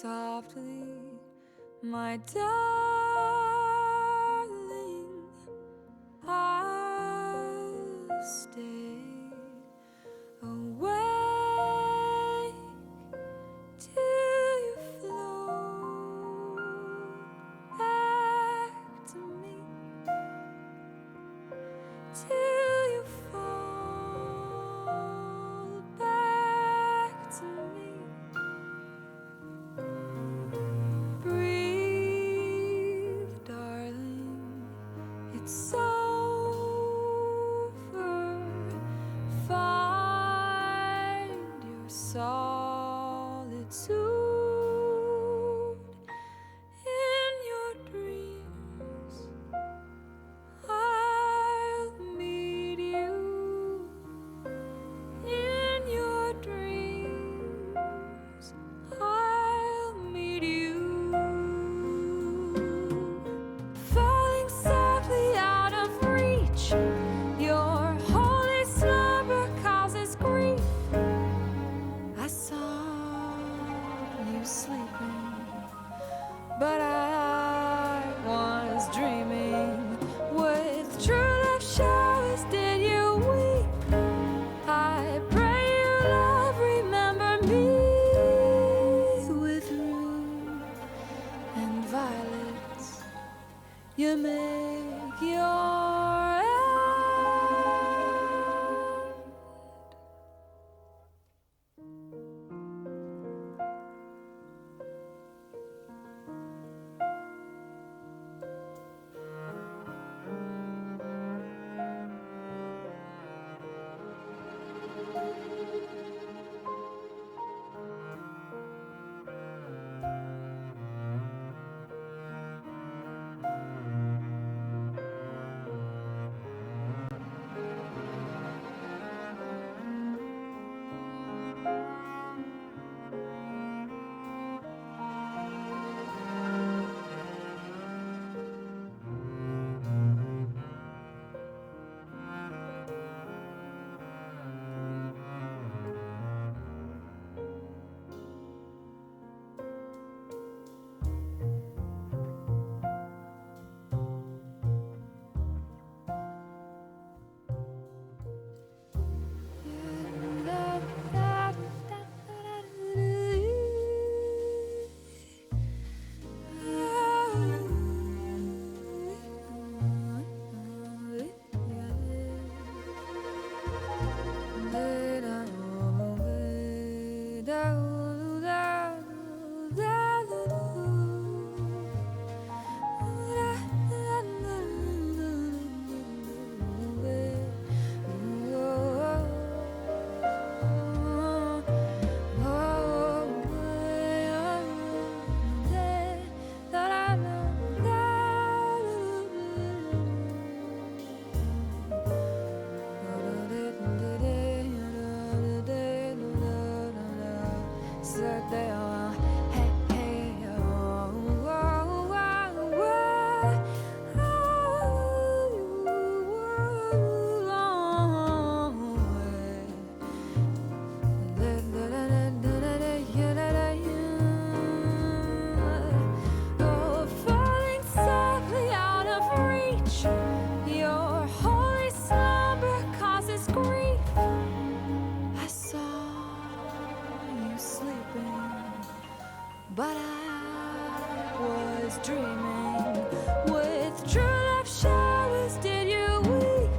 Softly, my darling, I'll stay awake till you float back to me, till you fall back to me. Breathe, darling, it's over. Find your solitude in your dreams. I'll meet you in your dreams. I'll meet you. Falling softly out of reach, your holy slumber causes grief. I saw you sleeping, but I was dreaming. With true love showers did you weep? I pray you, love, remember me. With rue and violets, you make your end. But I was dreaming. With true love showers did you weep?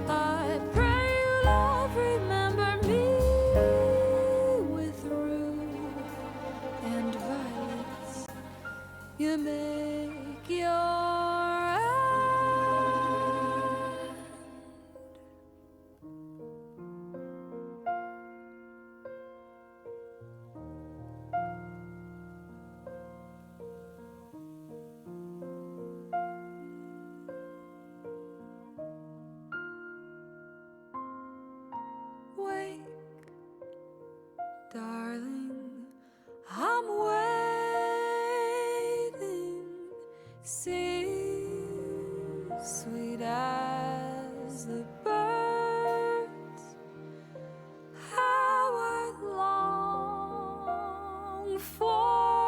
I pray you, love, remember me. With rue and violets, you make your end. Wake, darling, I'm waiting. See, sweet as the birds, how I long for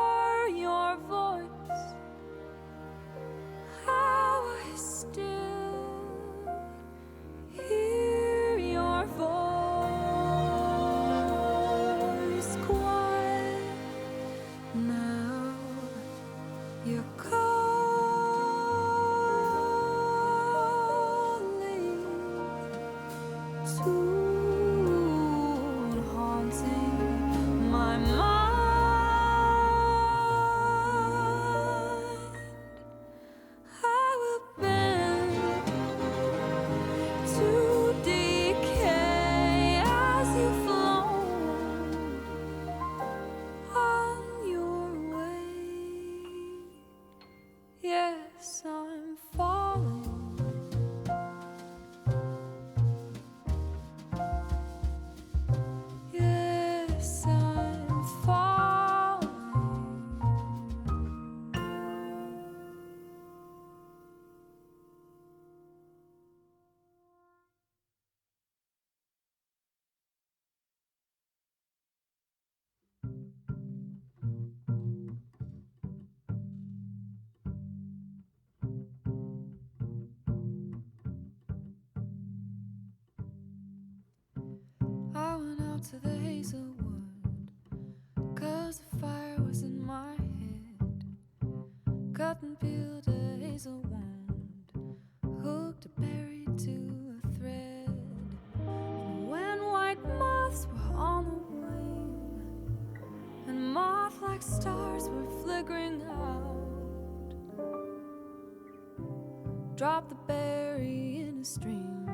Drop the berry in a stream.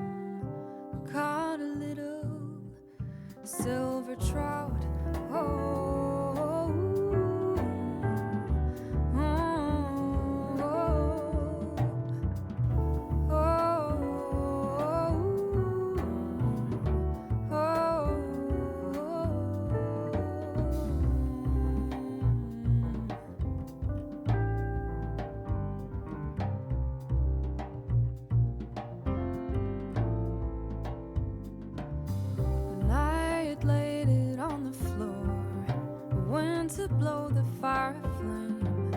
Caught a little silver trout. Oh, to blow the fire flame.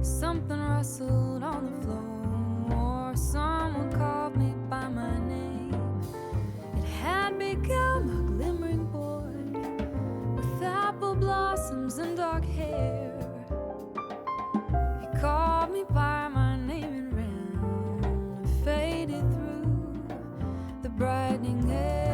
Something rustled on the floor. Someone called me by my name. It had become a glimmering board with apple blossoms and dark hair. He called me by my name and ran, faded through the brightening air.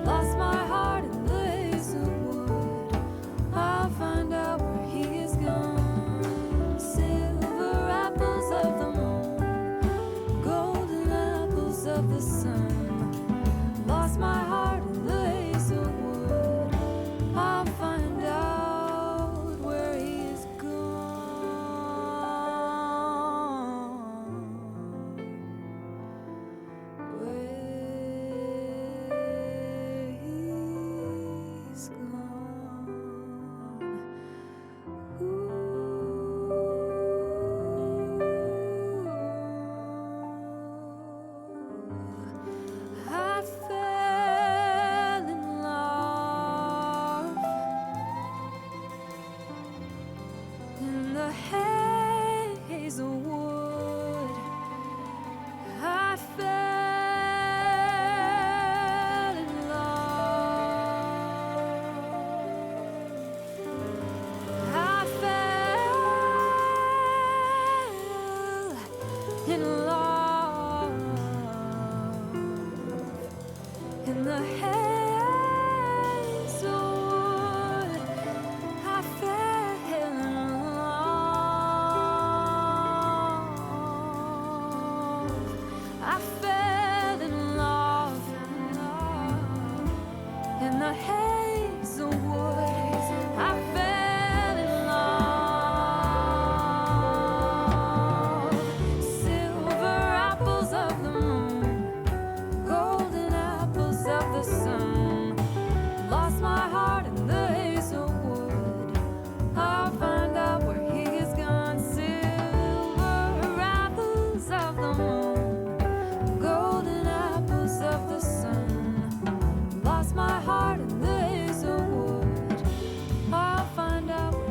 Lost my heart in the hazelwood. I'll find out where he is gone. Silver apples of the moon, golden apples of the sun. Lost my heart in the hazelwood. I'll find out where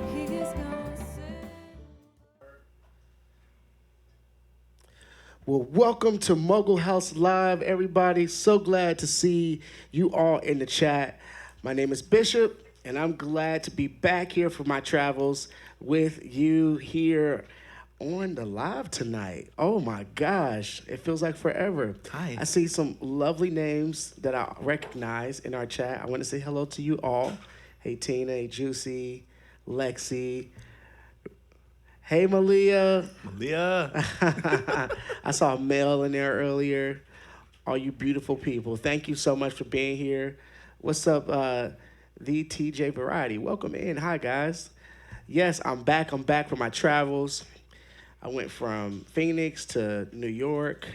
he is gone. Well, welcome to Mogul House Live, everybody. So glad to see you all in the chat. My name is Bishop, and I'm glad to be back here for my travels with you here on the live tonight. Oh my gosh, it feels like forever. Hi. I see some lovely names that I recognize in our chat. I want to say hello to you all. Hey, Tina, hey, Juicy, Lexi. Hey, Malia. I saw Mel in there earlier. All you beautiful people. Thank you so much for being here. What's up, the TJ Variety? Welcome in. Hi, guys. Yes, I'm back. I'm back from my travels. I went from Phoenix to New York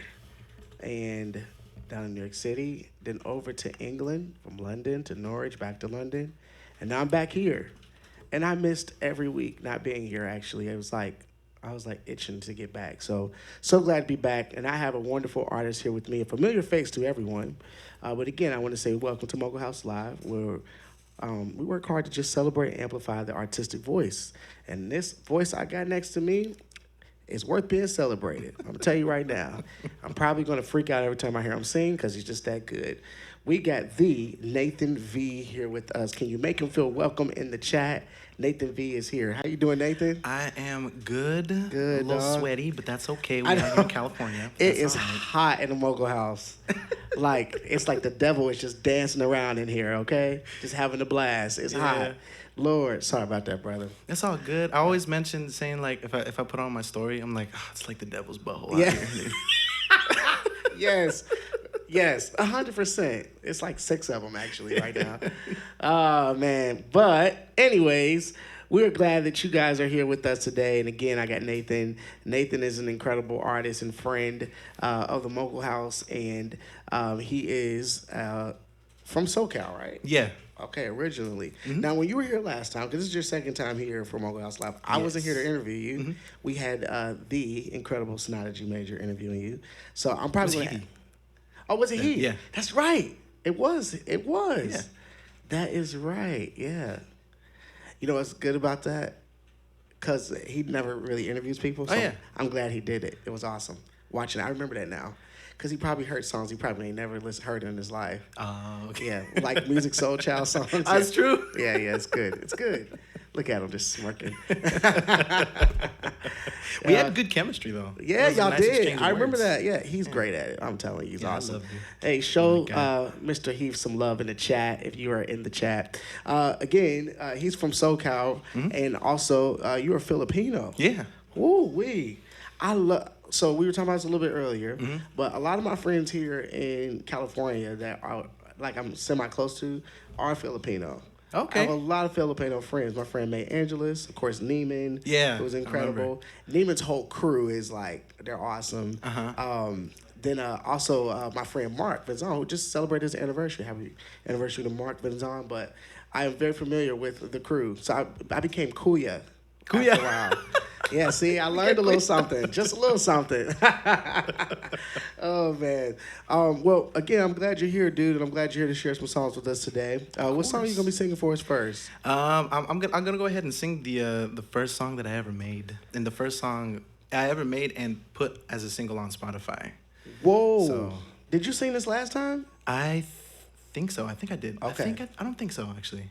and down in New York City, then over to England, from London to Norwich, back to London. And now I'm back here. And I missed every week not being here, actually. I was like itching to get back. So glad to be back. And I have a wonderful artist here with me, a familiar face to everyone. But again, I want to say welcome to Mogul House Live, where we work hard to just celebrate and amplify the artistic voice. And this voice I got next to me is worth being celebrated. I'm going to tell you right now. I'm probably going to freak out every time I hear him sing because he's just that good. We got the Nathan V here with us. Can you make him feel welcome in the chat? Nathan V is here. How you doing, Nathan? I am good. A Good, little dog. sweaty, but that's okay. I We're out here in know. California. It That's is all right. hot in the Mogul House. Like it's like the devil is just dancing around in here. Okay, just having a blast. It's Yeah. hot. Lord, sorry about that, brother. That's all good. I always mention saying like if I put on my story, I'm like, it's like the devil's butthole Yeah. out here. Yes. Yes, 100%. It's like 6 of them actually right now. Oh man. But anyways, we're glad that you guys are here with us today. And again, I got Nathan. Nathan is an incredible artist and friend of the Mogul House, and he is from SoCal, right? Yeah. Okay, originally. Now, when you were here last time, because this is your second time here for Mogul House Live, I wasn't here to interview you. We had the incredible Synology Major interviewing you. So I'm probably Was going to... he? Oh, was it he? Yeah. That's right. It was. It was. Yeah. That is right. Yeah. You know what's good about that? Because he never really interviews people. So yeah. I'm glad he did it. It was awesome. Watching it. I remember that now. Because he probably heard songs he probably ain't never heard in his life. Oh, okay. Yeah. Like Music Soul Child songs. That's true. Yeah, it's good. It's good. Look at him just smirking. We had good chemistry though. Yeah, It was a y'all nice did. exchange of I remember words. that. Yeah, he's great at it. I'm telling you, he's Yeah, I awesome. love you. Hey, show Oh my God. Mr. Heath some love in the chat if you are in the chat. Again, he's from SoCal, and also you are Filipino. Yeah. Ooh wee. I love. So we were talking about this a little bit earlier, but a lot of my friends here in California that are like I'm semi close to are Filipino. Okay. I have a lot of Filipino friends. My friend May Angeles, of course, Neiman. Yeah, Who was I incredible. Neiman's whole crew is like, they're awesome. Then also my friend Mark Venzon, who just celebrated his anniversary. Happy anniversary to Mark Venzon. But I am very familiar with the crew. So I became Kuya. Kuya. After a while. Yeah, see, I learned a little something. Just a little something. Oh, man. Well, again, I'm glad you're here, dude, and I'm glad you're here to share some songs with us today. What song are you going to be singing for us first? I'm gonna go ahead and sing the first song that I ever made, and the first song I ever made and put as a single on Spotify. Whoa. So- Did you sing this last time? I think so. I think I did. Okay. I don't think so actually.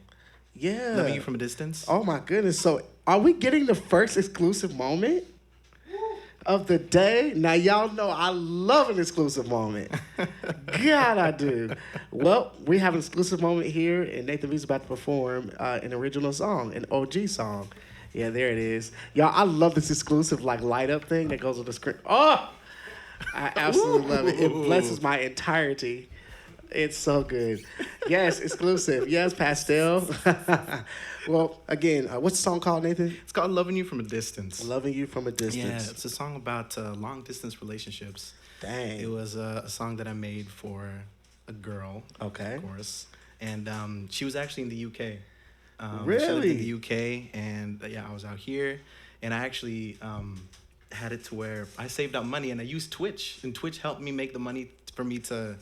Yeah. Loving You from a Distance. Oh, my goodness. So are we getting the first exclusive moment of the day? Now, y'all know I love an exclusive moment. God, I do. Well, we have an exclusive moment here, and Nathan V's about to perform an original song, an OG song. Yeah, there it is. Y'all, I love this exclusive, like, light-up thing that goes on the screen. Oh! I absolutely love it. It blesses my entirety. It's so good. Yes, exclusive. Yes, pastel. Well, again, what's the song called, Nathan? It's called Loving You from a Distance. Loving You from a Yeah, Distance. it's a song about long distance relationships. Dang. It was a song that I made for a girl, Okay. of course, and she was actually in the UK. She Really? lived in the UK, and yeah, I was out here, and I actually had it to where I saved up money, and I used Twitch, and Twitch helped me make the money for me to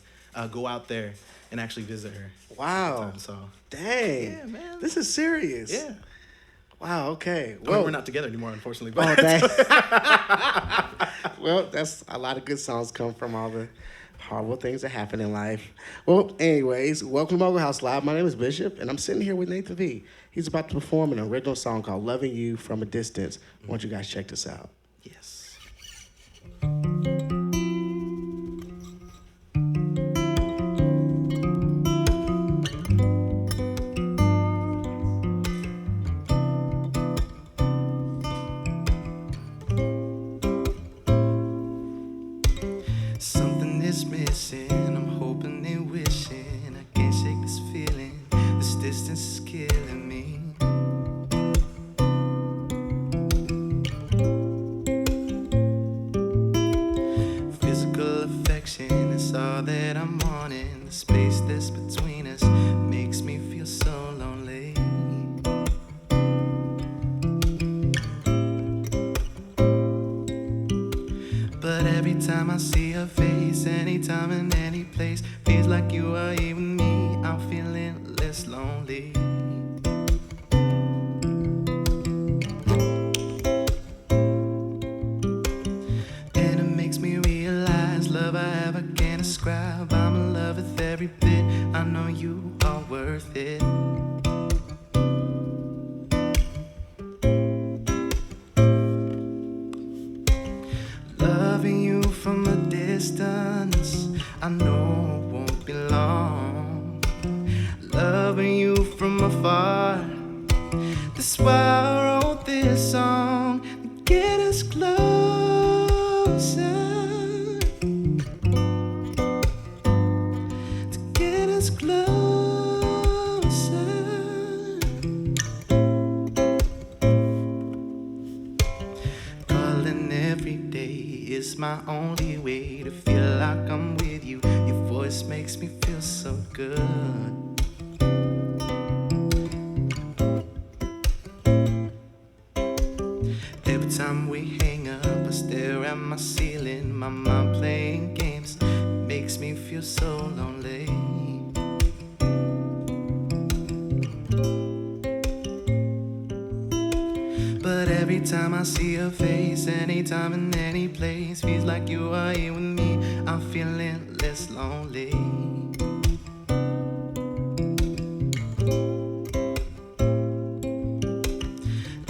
go out there and actually visit her. Wow. So Dang. Yeah, man. This is serious. yeah, Wow, okay. well, we're not together anymore, unfortunately. Oh, But dang. Well, that's a lot of good songs come from all the horrible things that happen in life. Well, anyways, welcome to Mogul House Live. My name is Bishop, and I'm sitting here with Nathan V. He's about to perform an original song called Loving You from a Distance. Why don't you guys check this out? yes. Something is missing. I'm hoping and wishing. I can't shake this feeling. This distance is killing me. Physical affection is all that I'm wanting. The space that's between us makes me feel so lonely. But every time I see her face, anytime and any place, feels like you are here with me. I'm feeling less lonely. And it makes me realize love I have I can't describe. describe. I'm in love with every bit. I know you are worth it. Loving you from a distance, I know it won't be long. Loving you from afar, that's why I wrote this song to get us closer, to get us closer. Calling every day is my only way to feel like I'm with you. Your voice makes me feel so good. Every time we hang up, I stare at my ceiling. My mind playing games makes me feel so lonely. But every time I see your face, anytime and any place, feels like you are here with me. I'm feeling less lonely.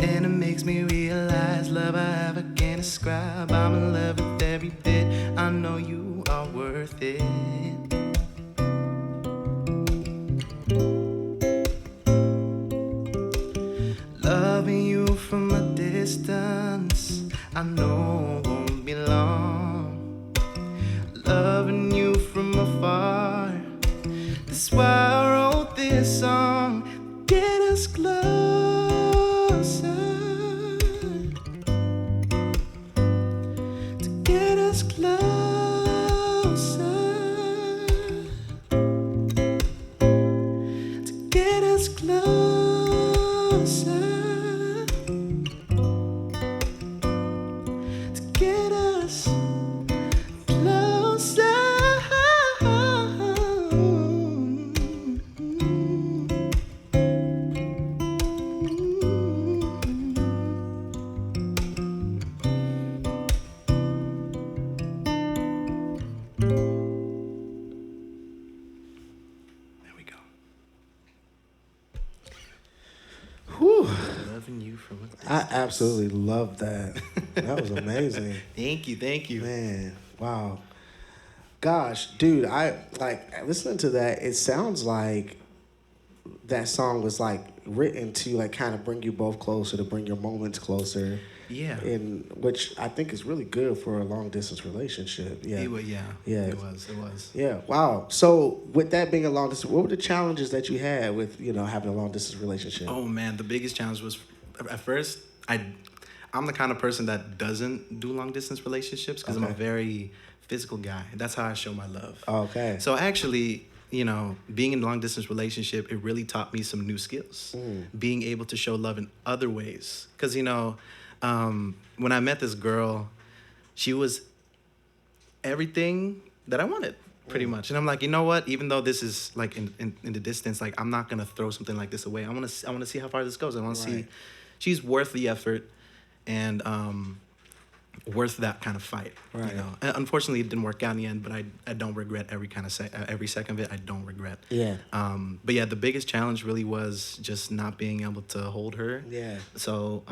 And it makes me realize love I have I can't describe. I'm in love with every bit. I know you are worth it. Loving you from a distance, I know it won't be long. Loving you from afar, that's why I wrote this song. Get us closer, to get us closer, to get us closer, to get us closer. There we go. Whew. Loving you from a distance. I absolutely love that. That was amazing. Thank you. Man, wow. Gosh, dude, I like listening to that. It sounds like that song was like written to like kind of bring you both closer, to bring your moments closer. Yeah. In which I think is really good for a long distance relationship. Yeah. It was. Yeah. It was. Yeah. Wow. So with that being a long distance, what were the challenges that you had with, having a long distance relationship? Oh man, the biggest challenge was at first I'm the kind of person that doesn't do long distance relationships because I'm a Okay. very physical guy. That's how I show my love. Okay. So actually, being in a long distance relationship, it really taught me some new skills. Being able to show love in other ways. Because, when I met this girl, she was everything that I wanted, pretty much. And I'm like, you know what? Even though this is like in the distance, like I'm not gonna throw something like this away. I want to see how far this goes. I want to see. Right. She's worth the effort, and worth that kind of fight. Right. And unfortunately, it didn't work out in the end, but I don't regret every second of it. I don't regret. Yeah. But yeah, the biggest challenge really was just not being able to hold her. Yeah. So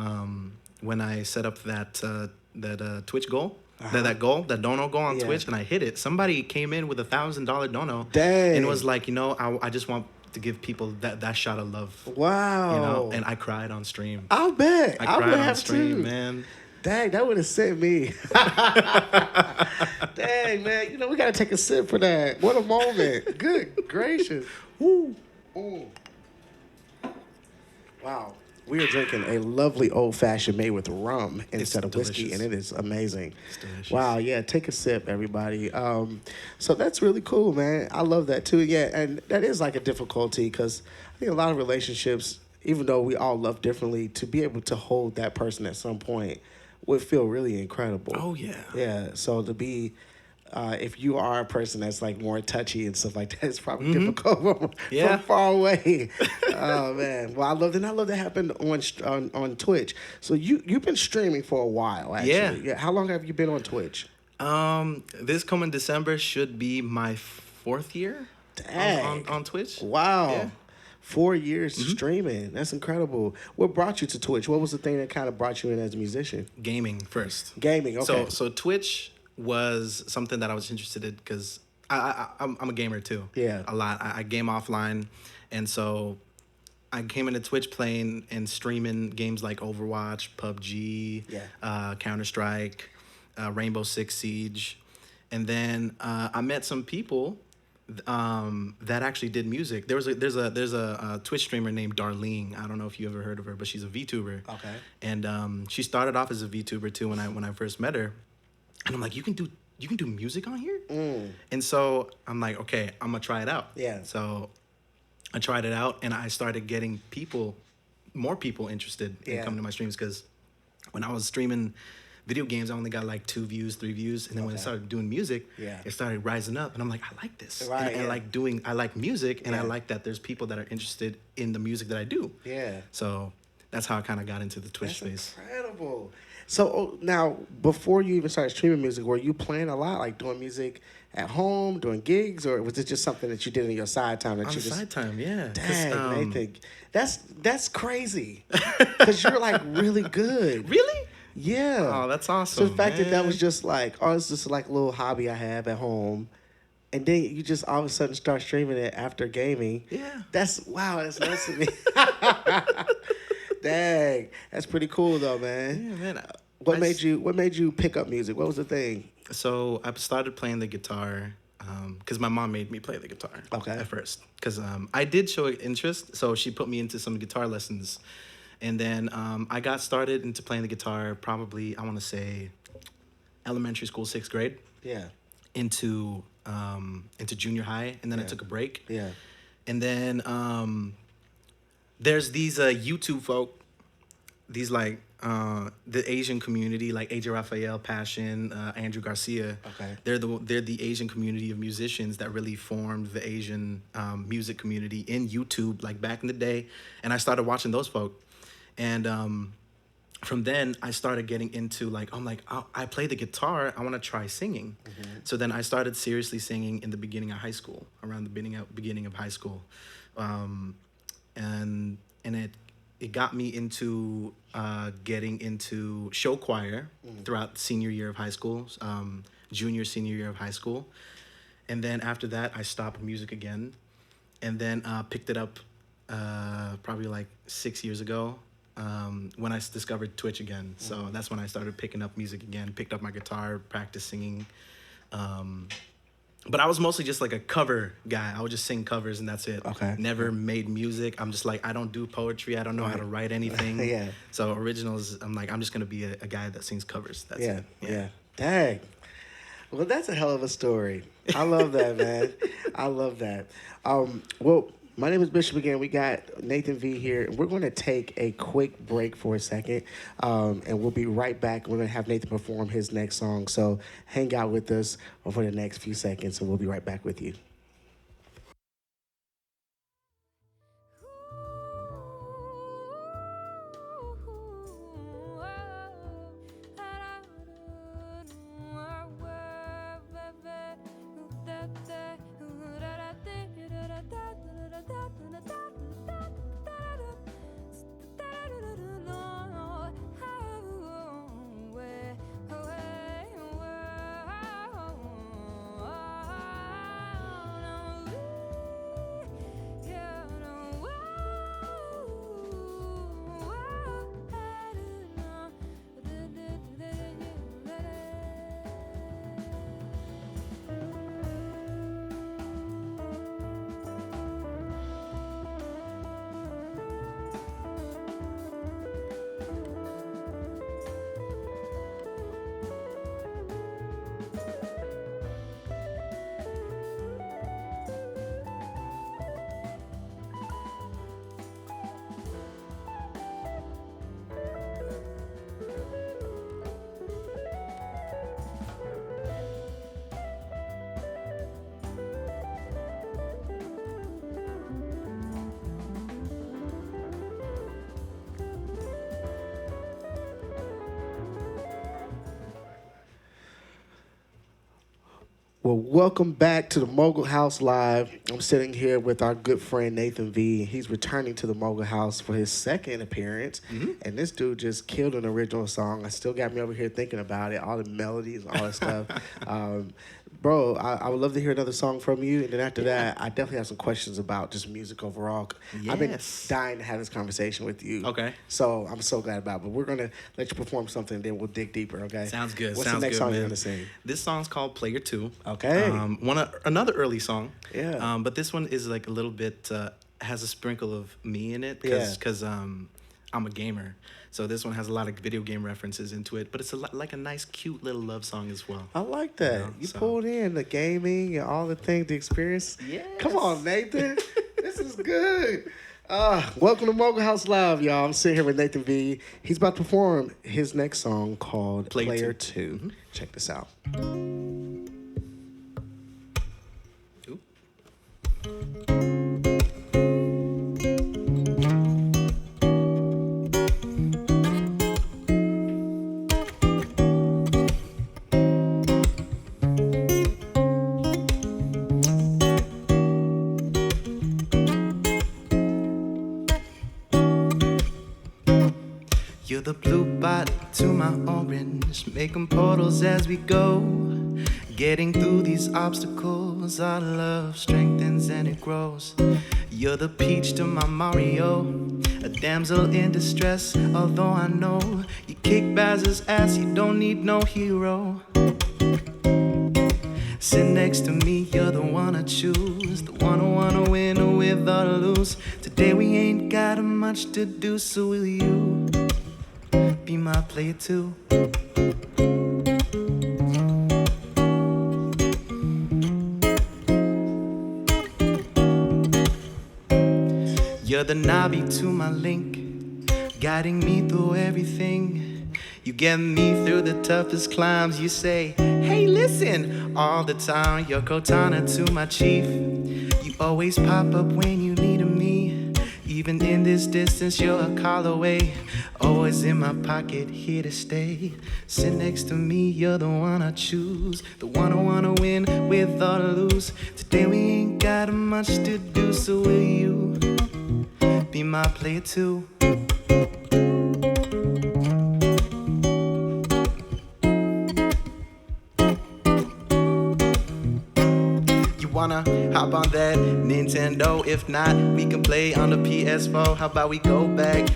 when I set up that Twitch goal, that dono goal on Yeah. Twitch, and I hit it, somebody came in with $1,000 dono. Dang. And was like, I just want to give people that shot of love. Wow. And I cried on stream. I'll bet. I I cried would on have stream, too. man. Dang, that would have sent me. Dang, man. We got to take a sip for that. What a moment. Good gracious. Woo. Ooh. Wow. We are drinking a lovely old-fashioned made with rum instead of whiskey, delicious. and it is amazing. It's delicious. Wow, yeah, take a sip, everybody. So that's really cool, man. I love that, too. Yeah, and that is like a difficulty because I think a lot of relationships, even though we all love differently, to be able to hold that person at some point would feel really incredible. Oh, yeah. Yeah, so to be, if you are a person that's like more touchy and stuff like that, it's probably difficult Yeah. from far away. Oh man, well I love that happened on Twitch. So you've been streaming for a while, actually. Yeah. How long have you been on Twitch? This coming December should be my fourth year Dang. on Twitch. Wow. Yeah. 4 years streaming. That's incredible. What brought you to Twitch? What was the thing that kind of brought you in as a musician? Gaming first. Gaming, okay. So Twitch was something that I was interested in because I'm a gamer too. Yeah. A lot. I game offline, and so I came into Twitch playing and streaming games like Overwatch, PUBG, Counter Strike, Rainbow Six Siege, and then I met some people that actually did music. There's a Twitch streamer named Darlene. I don't know if you ever heard of her, but she's a VTuber. Okay. And she started off as a VTuber too when I first met her, and I'm like, you can do music on here. And so I'm like, okay, I'm gonna try it out. Yeah. So I tried it out, and I started getting more people interested in coming to my streams, because when I was streaming video games, I only got like 2 views, 3 views, and then when I started doing music, it started rising up, and I'm like, I like this, Right, and I like music, and I like that there's people that are interested in the music that I do. Yeah. So that's how I kind of got into the Twitch That's space. incredible. So now, before you even started streaming music, were you playing a lot, like doing music at home, doing gigs, or was it just something that you did in your side time? That On you the just side time, yeah. Dang, Nathan, that's crazy. Because you're like really good. Really? Yeah. Oh, that's awesome. So the fact that man. was just like, oh, it's just like a little hobby I have at home, and then you just all of a sudden start streaming it after gaming. Yeah. That's nuts to me. Dang, that's pretty cool though, man. Yeah, man. What made you pick up music? What was the thing? So I started playing the guitar because my mom made me play the guitar. Okay. At first, because I did show interest, so she put me into some guitar lessons, and then I got started into playing the guitar probably, I want to say, elementary school, 6th grade. Yeah. Into junior high, and then I took a break. Yeah. And then there's these YouTube folk, these like the Asian community, like AJ Raphael, Passion, Andrew Garcia. Okay. They're the Asian community of musicians that really formed the Asian music community in YouTube, like back in the day. And I started watching those folk, and from then I started getting into like, I'm like, I play the guitar, I want to try singing. So then I started seriously singing in the beginning of high school, around the beginning of high school, and it got me into getting into show choir throughout senior year of high school, senior year of high school. And then after that, I stopped music again, and then picked it up probably like 6 years ago when I discovered Twitch again. So that's when I started picking up music again, picked up my guitar, practiced singing. But I was mostly just like a cover guy. I would just sing covers and that's it. Okay. Never made music. I'm just like, I don't do poetry. I don't know how to write anything. Yeah. So originals, I'm like, I'm just going to be a guy that sings covers. That's it. Yeah. Dang. Well, that's a hell of a story. I love that, man. I love that. Well, my name is Bishop again. We got Nathan V here, and we're going to take a quick break for a second, and we'll be right back. We're going to have Nathan perform his next song, so hang out with us for the next few seconds, and we'll be right back with you. Well, welcome back to the Mogul House Live. I'm sitting here with our good friend Nathan V. He's returning to the Mogul House for his second appearance. And this dude just killed an original song. I still got me over here thinking about it, all the melodies, all that stuff. Bro, I would love to hear another song from you. And then after that, I definitely have some questions about just music overall. I've been dying to have this conversation with you. Okay. So I'm so glad about it. But we're going to let you perform something, then we'll dig deeper, okay? Sounds good. What's Sounds the next good, song man. you're going to sing? This song's called Player 2. Okay. Another early song. Yeah. But this one is like a little bit, has a sprinkle of me in it. Yeah. Because I'm a gamer. So this one has a lot of video game references into it. But it's like a nice, cute little love song as well. I like that. You pulled in the gaming and all the things, the experience. Yes. Come on, Nathan. This is good. Welcome to Mogul House Live, y'all. I'm sitting here with Nathan V. He's about to perform his next song called Player 2. Mm-hmm. Check this out. Ooh. You're the blue bot to my orange, making portals as we go. Getting through these obstacles, our love strengthens and it grows. You're the peach to my Mario, a damsel in distress. Although I know you kick Baz's ass, you don't need no hero. Sit next to me, you're the one I choose, the one I wanna win with or lose. Today we ain't got much to do, so will you be my player 2? You're the Navi to my link, guiding me through everything. You get me through the toughest climbs. You say, hey, listen, all the time. You're Cortana to my chief. You always pop up when you need me. Even in this distance, you're a call away. Always in my pocket, here to stay. Sit next to me, you're the one I choose, the one I wanna win with or lose. Today we ain't got much to do, so will you be my player 2? Wanna hop on that Nintendo? If not, we can play on the PS4. How about we go back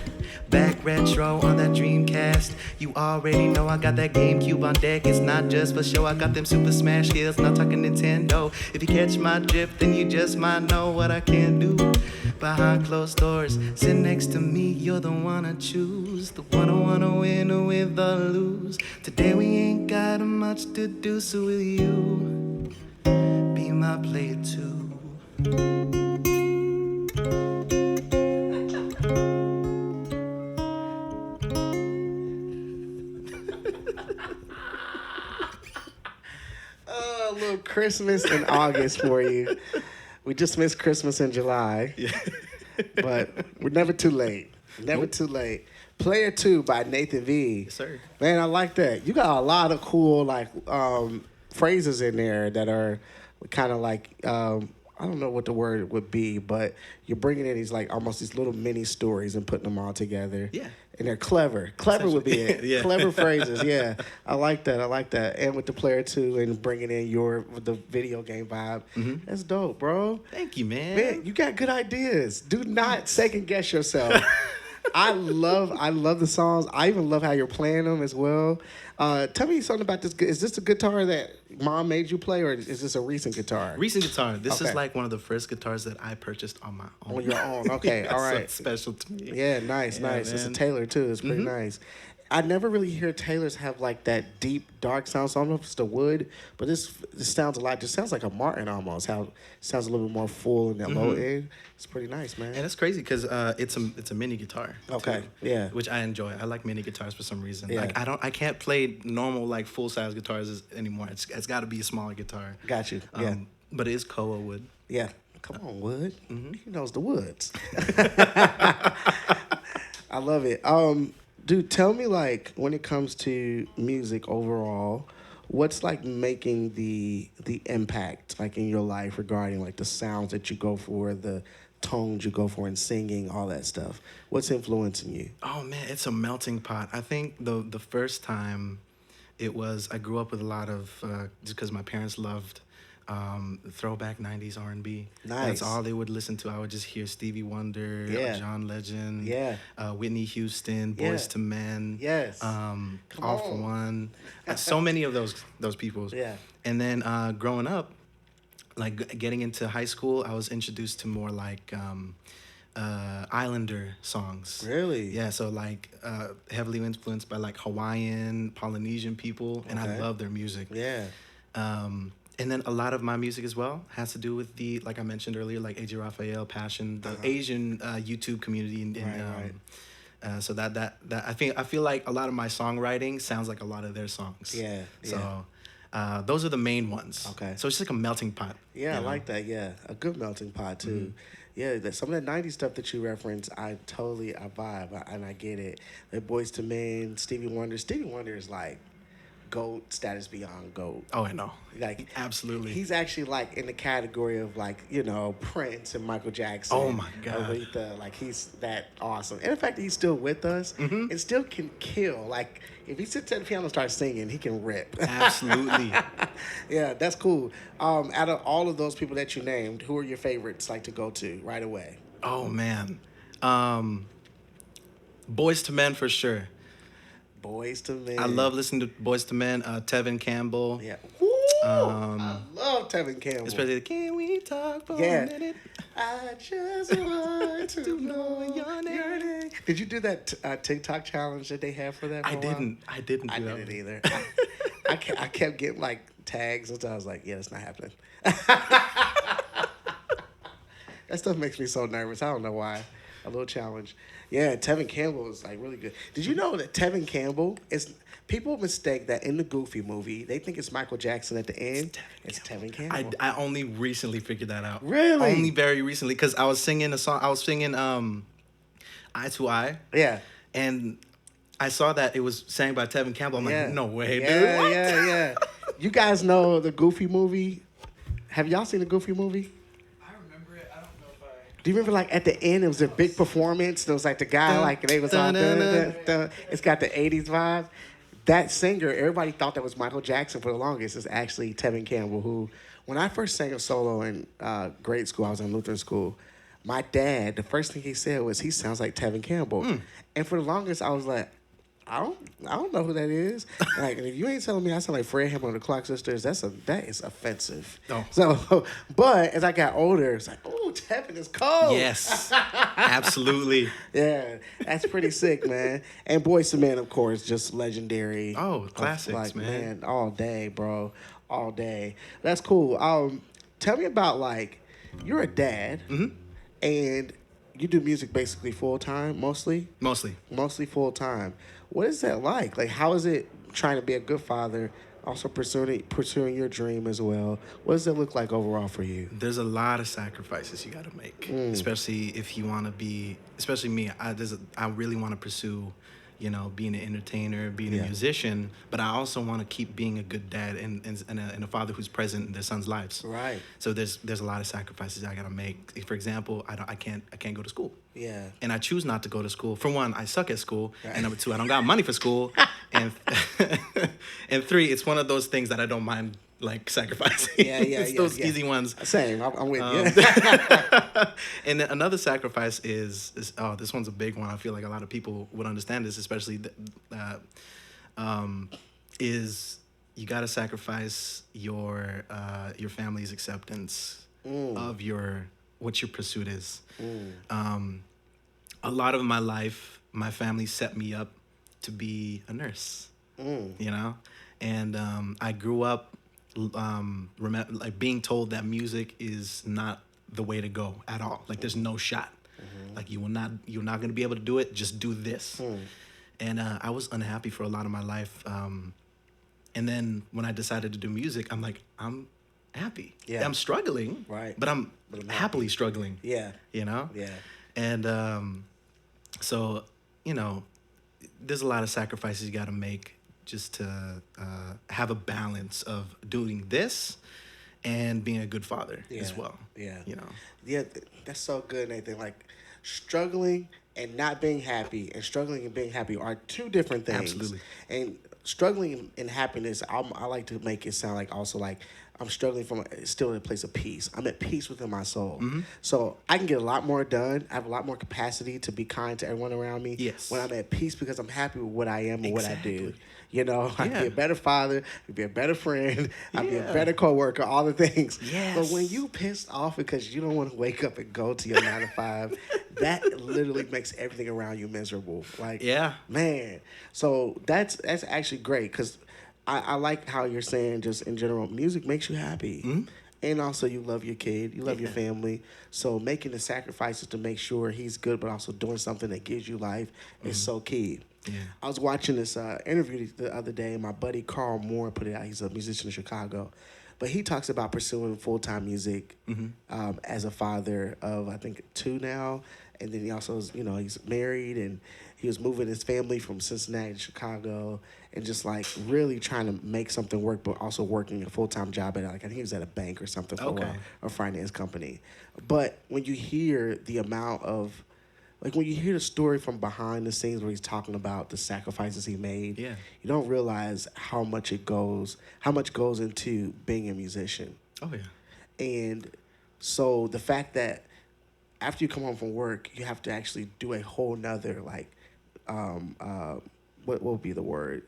retro on that Dreamcast? You already know I got that GameCube on deck. It's not just for show, I got them Super Smash skills. Not talking Nintendo. If you catch my drift, then you just might know what I can do behind closed doors. Sit next to me, you're the one I choose, the one I wanna win with or lose. Today we ain't got much to do, so will you be my player 2? A little Christmas in August for you. We just missed Christmas in July. Yeah. But we're never too late. Never too late. Player 2 by Nathan V. Yes, sir. Man, I like that. You got a lot of cool phrases in there that are kind of like I don't know what the word would be, but you're bringing in these almost these little mini stories and putting them all together. Yeah. And they're clever. Clever would be it. Yeah. Clever phrases. Yeah. I like that. And with the Player 2 and bringing in the video game vibe. Mm-hmm. That's dope, bro. Thank you, man. Man, you got good ideas. Do not second guess yourself. I love the songs. I even love how you're playing them as well. Tell me something about this. Is this a guitar that mom made you play, or is this a recent guitar? Recent guitar. This Okay. is like one of the first guitars that I purchased on my own. On your own. Okay, Yeah, all so right. it's special to me. Yeah, nice. Yeah, It's a man. Taylor too. It's pretty nice. I never really hear Taylors have like that deep, dark sound. So I don't know if it's the wood, but this sounds a lot. Just sounds like a Martin almost. How it sounds a little bit more full in that low end. It's pretty nice, man. And it's crazy because it's a mini guitar. Okay, too, yeah. Which I enjoy. I like mini guitars for some reason. Yeah. Like I can't play normal like full size guitars anymore. It's got to be a smaller guitar. Got you. Yeah, But it is Koa wood. yeah. Come on, Wood. He knows the woods. I love it. Dude, tell me when it comes to music overall, what's like making the impact like in your life regarding like the sounds that you go for, the tones you go for in singing, all that stuff? What's influencing you? Oh man, it's a melting pot. I think the first time it was, I grew up with a lot of just because my parents loved throwback '90s R&B. That's Nice. all they would listen to. I would just hear Stevie Wonder, Yeah. John Legend, Yeah. Whitney Houston, Yeah. Boyz II Men, Yes. Come All For on. One. So many of those people. Yeah. And then growing up, like getting into high school, I was introduced to more like Islander songs. Really? Yeah, so like heavily influenced by like Hawaiian, Polynesian people, and I Okay. love their music. Yeah. And then a lot of my music as well has to do with the, like I mentioned earlier, like AJ Raphael, Passion, the Asian YouTube community, Right. so that I feel like a lot of my songwriting sounds like a lot of their songs. Yeah, So those are the main ones. Okay. So it's just like a melting pot. Yeah, I you know? like that. Yeah, a good melting pot too. Yeah, some of that '90s stuff that you reference, I vibe and I get it. The Boys to Men, Stevie Wonder. Stevie Wonder is like GOAT status beyond GOAT. Oh, I know. Like Absolutely. he's actually like in the category of like Prince and Michael Jackson. Oh, my God. Aretha, like he's that awesome. And the fact that he's still with us and still can kill. Like if he sits at the piano and starts singing, he can rip. Absolutely. Yeah, that's cool. Out of all of those people that you named, who are your favorites like to go to right away? Oh man, Boys to Men for sure. Boys to Men. I love listening to Boys to Men. Tevin Campbell. Yeah. Woo! I love Tevin Campbell. Especially the Can We Talk for Yeah. a Minute? I just want to know your name. Did you do that TikTok challenge that they have for that? For I a while? didn't. I didn't I do that. didn't either. I kept getting like tags until I was like, yeah, that's not happening. That stuff makes me so nervous. I don't know why. A little challenge. Yeah, Tevin Campbell is like really good. Did you know that Tevin Campbell is? People mistake that in the Goofy movie. They think it's Michael Jackson at the end. It's Tevin Campbell. I only recently figured that out. Really? Only very recently, because I was singing a song. I was singing Eye to Eye, Yeah. and I saw that it was sang by Tevin Campbell. I'm Yeah. like, no way, Yeah, dude. What? yeah. You guys know the Goofy movie? Have y'all seen the Goofy movie? I remember it. I don't know if I. Do you remember like at the end it was a big performance? There was like the guy like they was all it's got the 80s vibe. That singer, everybody thought that was Michael Jackson for the longest. It's actually Tevin Campbell, who when I first sang a solo in grade school, I was in Lutheran school. My dad, the first thing he said was, he sounds like Tevin Campbell. And for the longest, I was like, I don't know who that is. Like, if you ain't telling me I sound like Fred Hammond or the Clock Sisters, that is offensive. Oh. So, but as I got older, it's like, oh, Tevin is cold. Yes, absolutely. Yeah, that's pretty sick, man. And Boyz II Men, of course, just legendary. Oh, classics, like, man. all day, bro, all day. That's cool. Tell me about like, you're a dad, and you do music basically full time, mostly full time. What is that like? Like, how is it trying to be a good father, also pursuing your dream as well? What does it look like overall for you? There's a lot of sacrifices you got to make, especially if you want to be. Especially me, I really want to pursue, being an entertainer, being a musician. But I also want to keep being a good dad and a father who's present in their sons' lives. Right. So there's a lot of sacrifices I got to make. For example, I can't go to school. Yeah. And I choose not to go to school. For one, I suck at school. Right. And number two, I don't got money for school. and and three, it's one of those things that I don't mind like sacrificing. Yeah. It's those easy ones. Same. I'm with you. And then another sacrifice is this one's a big one. I feel like a lot of people would understand this, especially is you got to sacrifice your family's acceptance of what your pursuit is. A lot of my life, my family set me up to be a nurse. And I grew up like being told that music is not the way to go at all. Like there's no shot. Like you're not going to be able to do it. Just do this. And I was unhappy for a lot of my life. And then when I decided to do music, I'm like, I'm happy. Yeah. I'm struggling. Right. But I'm happily struggling. Yeah. Yeah. And so, there's a lot of sacrifices you got to make just to have a balance of doing this and being a good father as well. Yeah. You know. Yeah, that's so good, Nathan. Like struggling and not being happy and struggling and being happy are two different things. Absolutely. And struggling and happiness, I like to make it sound like also like I'm struggling from still in a place of peace. I'm at peace within my soul. Mm-hmm. So I can get a lot more done. I have a lot more capacity to be kind to everyone around me Yes. when I'm at peace because I'm happy with what I am and what I do. Exactly. You know, I can be Yeah. a better father, I can be a better friend, I can be a Yeah. better coworker, all the things. Yes. But when you pissed off because you don't want to wake up and go to your 9 to 5, that literally makes everything around you miserable. Like, Yeah. man. So that's actually great because I like how you're saying just in general, music makes you happy. Mm-hmm. And also you love your kid, you love your family. So making the sacrifices to make sure he's good, but also doing something that gives you life is so key. Yeah. I was watching this interview the other day, and my buddy Carl Moore put it out. He's a musician in Chicago. But he talks about pursuing full-time music as a father of, I think, 2 now. And then he also is, you know, he's married, and he was moving his family from Cincinnati to Chicago and just, like, really trying to make something work, but also working a full-time job at, like, I think he was at a bank or something for a while, or a finance company. But when you hear the amount of, like when you hear the story from behind the scenes where he's talking about the sacrifices he made, Yeah. you don't realize how much goes into being a musician. Oh yeah. And so the fact that after you come home from work, you have to actually do a whole nother like, what would be the word?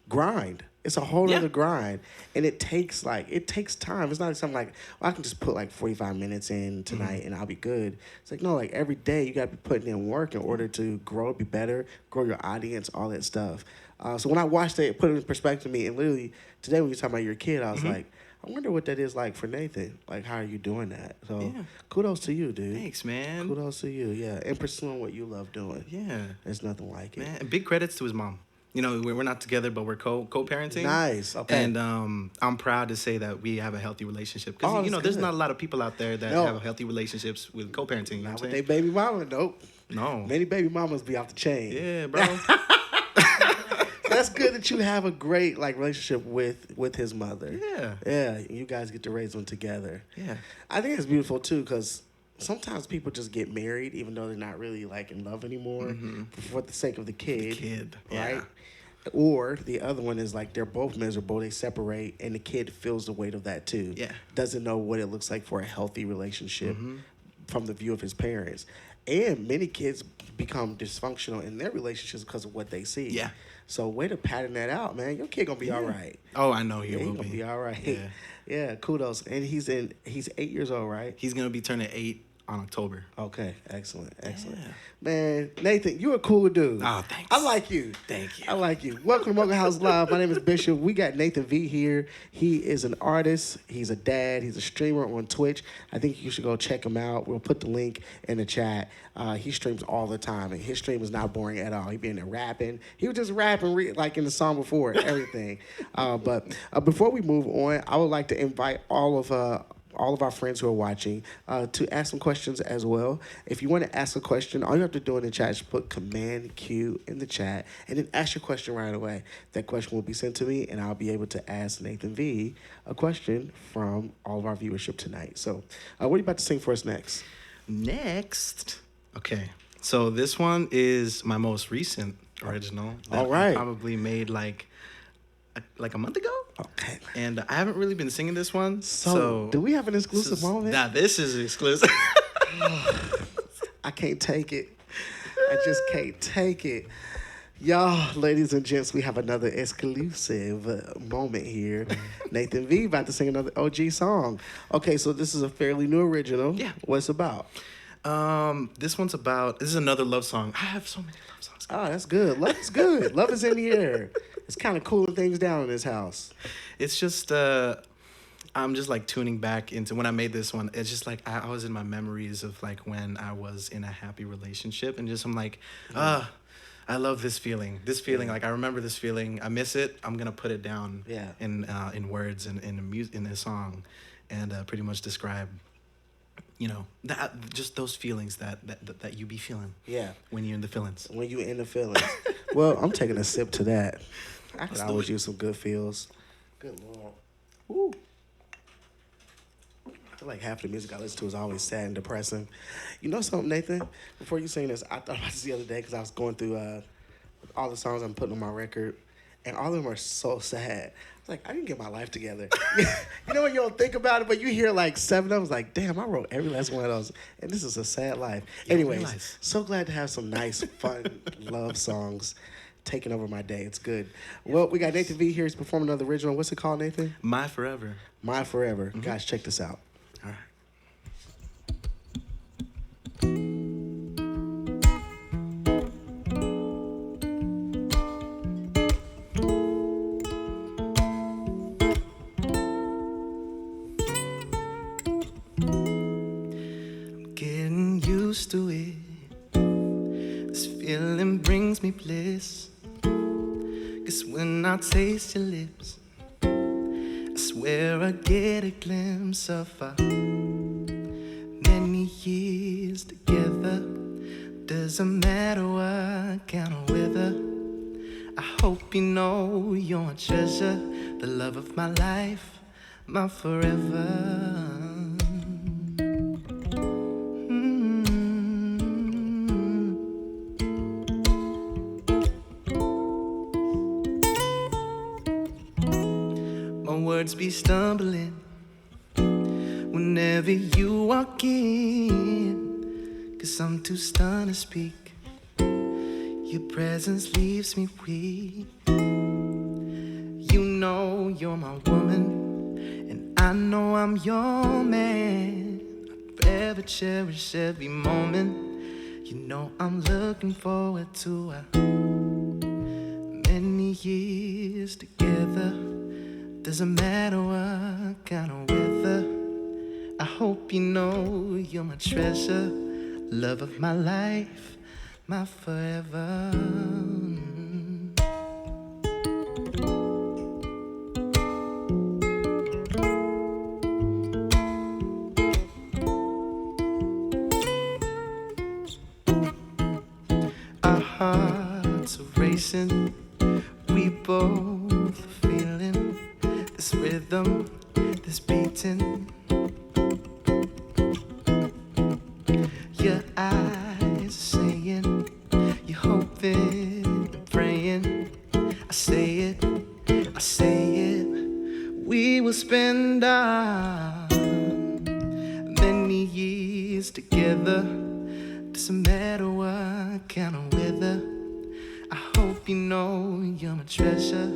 Grind. It's a whole other grind, and it takes time. It's not something like, well, I can just put like 45 minutes in tonight and I'll be good. It's like, no, like every day you got to be putting in work in order to grow, be better, grow your audience, all that stuff. So when I watched it, it put it in perspective to me, and literally today when you talking about your kid, I was like, I wonder what that is like for Nathan. Like, how are you doing that? So kudos to you, dude. Thanks, man. Kudos to you, yeah, and pursuing what you love doing. Yeah. There's nothing like it. Man, and big credits to his mom. You know, we're not together, but we're co-parenting. Nice. Okay. And I'm proud to say that we have a healthy relationship. Because, Oh, you know, that's there's good. not a lot of people out there that No. have healthy relationships with co-parenting. You know Not what I'm with they saying? baby mama, nope. No. Many baby mamas be off the chain. Yeah, bro. That's good that you have a great like relationship with his mother. Yeah. Yeah, you guys get to raise them together. Yeah. I think it's beautiful too because sometimes people just get married even though they're not really like in love anymore for the sake of the kid. Right? Yeah. Or the other one is like they're both miserable, they separate, and the kid feels the weight of that too. Yeah. Doesn't know what it looks like for a healthy relationship from the view of his parents. And many kids become dysfunctional in their relationships because of what they see. Yeah. So way to pattern that out, man. Your kid gonna be all right. Oh, I know he Yeah, he will gonna be. be all right. Yeah. Yeah, kudos. And he's 8 years old, right? He's going to be turning 8 on October. Okay, excellent. Yeah. Man, Nathan, you a cool dude. Oh, thanks. I like you. Thank you. I like you. Welcome to Mogul House Live. My name is Bishop. We got Nathan V here. He is an artist. He's a dad. He's a streamer on Twitch. I think you should go check him out. We'll put the link in the chat. He streams all the time, and his stream is not boring at all. He be in there rapping. He was just rapping like in the song before, everything. But before we move on, I would like to invite all of our friends who are watching to ask some questions as well. If you want to ask a question, all you have to do in the chat is put Command Q in the chat and then ask your question right away. That question will be sent to me, and I'll be able to ask Nathan V a question from all of our viewership tonight. So what are you about to sing for us next? Next. Okay. So this one is my most recent original. That All right. I probably made like a month ago. Okay. And I haven't really been singing this one. So do we have an exclusive moment? Nah, this is exclusive. I can't take it. I just can't take it. Y'all, ladies and gents, we have another exclusive moment here. Nathan V about to sing another OG song. Okay, so this is a fairly new original. Yeah. What's it about? This is another love song. I have so many love songs. Oh, that's good. Love is good. Love is in the air. It's kind of cooling things down in this house. It's just I'm just like tuning back into when I made this one. It's just like I was in my memories of like when I was in a happy relationship, and just I'm like, I love this feeling. This feeling, like I remember this feeling. I miss it. I'm gonna put it down. In words and in a song, and pretty much describe, you know, just those feelings that you be feeling. Yeah. When you're in the feelings. When you're in the feelings. Well, I'm taking a sip to that. I could Let's do always it. use some good feels. Good Lord. Woo. I feel like half the music I listen to is always sad and depressing. You know something, Nathan? Before you sing this, I thought about this the other day because I was going through all the songs I'm putting on my record, and all of them are so sad. I was like, I didn't get my life together. You know when you don't think about it, but you hear like seven of them, it's like, damn, I wrote every last one of those, and this is a sad life. You don't Anyways, realize. so glad to have some nice, fun love songs taking over my day. It's good. Well, we got Nathan V here. He's performing another original. What's it called, Nathan? My Forever. My Forever. Guys, check this out. All right. Getting used to it. This feeling brings me bliss. 'Cause when I taste your lips, I swear I get a glimpse of our many years together. Doesn't matter what kind of weather. I hope you know you're a treasure, the love of my life, my forever. My words be stumbling whenever you walk in, 'cause I'm too stunned to speak. Your presence leaves me weak. You know you're my woman, and I know I'm your man. I'd forever cherish every moment. You know I'm looking forward to our many years together. Doesn't matter what kind of weather. I hope you know you're my treasure, love of my life, my forever. Our hearts are racing, we both are feeling this rhythm, this beating. Your eyes are saying you're hoping and praying. I say it, we will spend our many years together. Doesn't matter what kind of weather. I hope you know you're my treasure,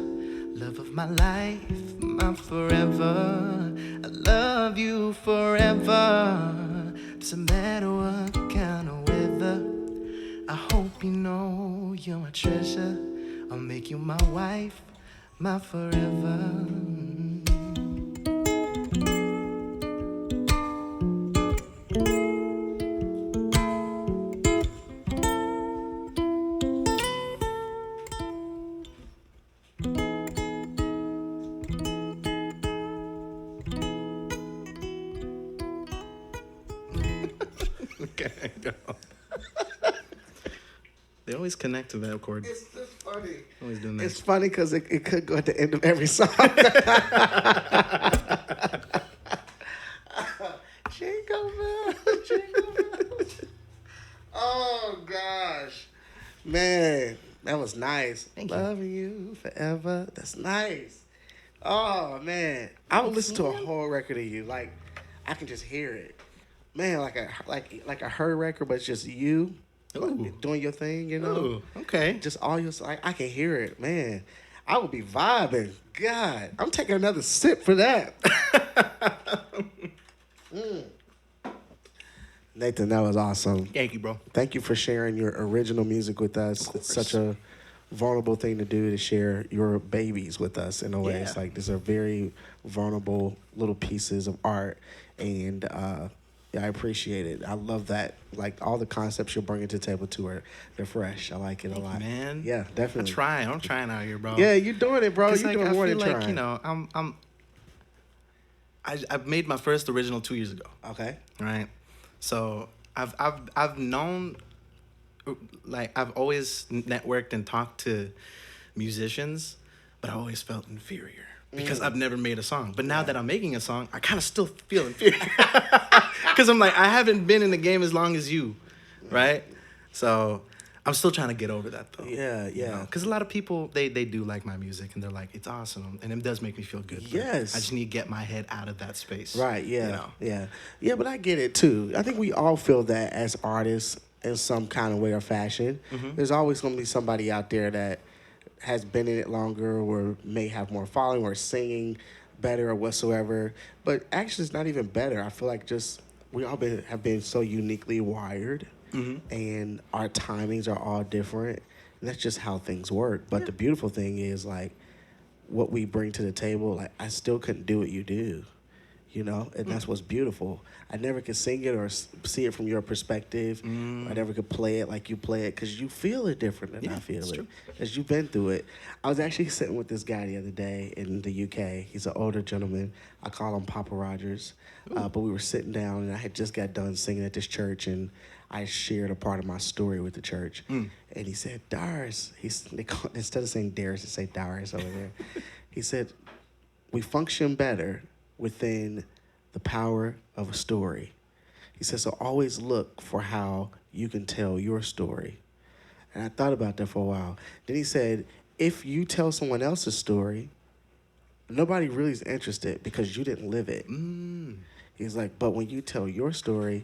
love of my life, my forever. I love you forever. Doesn't matter what kind of weather. I hope you know you're my treasure. I'll make you my wife, my forever. Okay, go. They always connect to that chord. It's just funny. Always doing that. It's funny because it could go at the end of every song. Jingle bells, jingle bells. Oh, gosh. Man, that was nice. Thank you. Loving you forever. That's nice. Oh, man. I would listen to a whole record of you. Like, I can just hear it. Man, like a her record, but it's just you Ooh. doing your thing, you know? Ooh, okay. Just all your, like, I can hear it, man. I would be vibing. God, I'm taking another sip for that. Nathan, that was awesome. Thank you, bro. Thank you for sharing your original music with us. It's such a vulnerable thing to do, to share your babies with us in a way. Yeah. It's like these are very vulnerable little pieces of art, and yeah, I appreciate it. I love that. Like all the concepts you're bringing to the table too they're fresh. I like it a lot. Man. Yeah, definitely. I'm trying out here, bro. Yeah, you're doing it, bro. 'Cause, You're like, doing I more feel than like, trying. you know, I made my first original 2 years ago. Okay. Right. So I've known, like, I've always networked and talked to musicians, but I always felt inferior because I've never made a song. But now that I'm making a song, I kind of still feel inferior because I'm like, I haven't been in the game as long as you, right? So I'm still trying to get over that though. Yeah, yeah. Because a lot of people they do like my music and they're like, it's awesome, and it does make me feel good. But Yes. I just need to get my head out of that space. Right, yeah. You know? Yeah. Yeah, but I get it too. I think we all feel that as artists in some kind of way or fashion. There's always going to be somebody out there that has been in it longer or may have more following or singing better or whatsoever. But actually, it's not even better. I feel like just we all have been so uniquely wired, and our timings are all different. And that's just how things work. But the beautiful thing is, like, what we bring to the table, like, I still couldn't do what you do. You know, and that's what's beautiful. I never could sing it or see it from your perspective. I never could play it like you play it because you feel it different than I feel it. Because you've been through it. I was actually sitting with this guy the other day in the UK. He's an older gentleman. I call him Papa Rogers. But we were sitting down, and I had just got done singing at this church, and I shared a part of my story with the church. And he said, Darius, instead of saying Darius, they say Darius over there. He said, we function better within the power of a story. He says, so always look for how you can tell your story. And I thought about that for a while. Then he said, if you tell someone else's story, nobody really is interested because you didn't live it. He's like, but when you tell your story,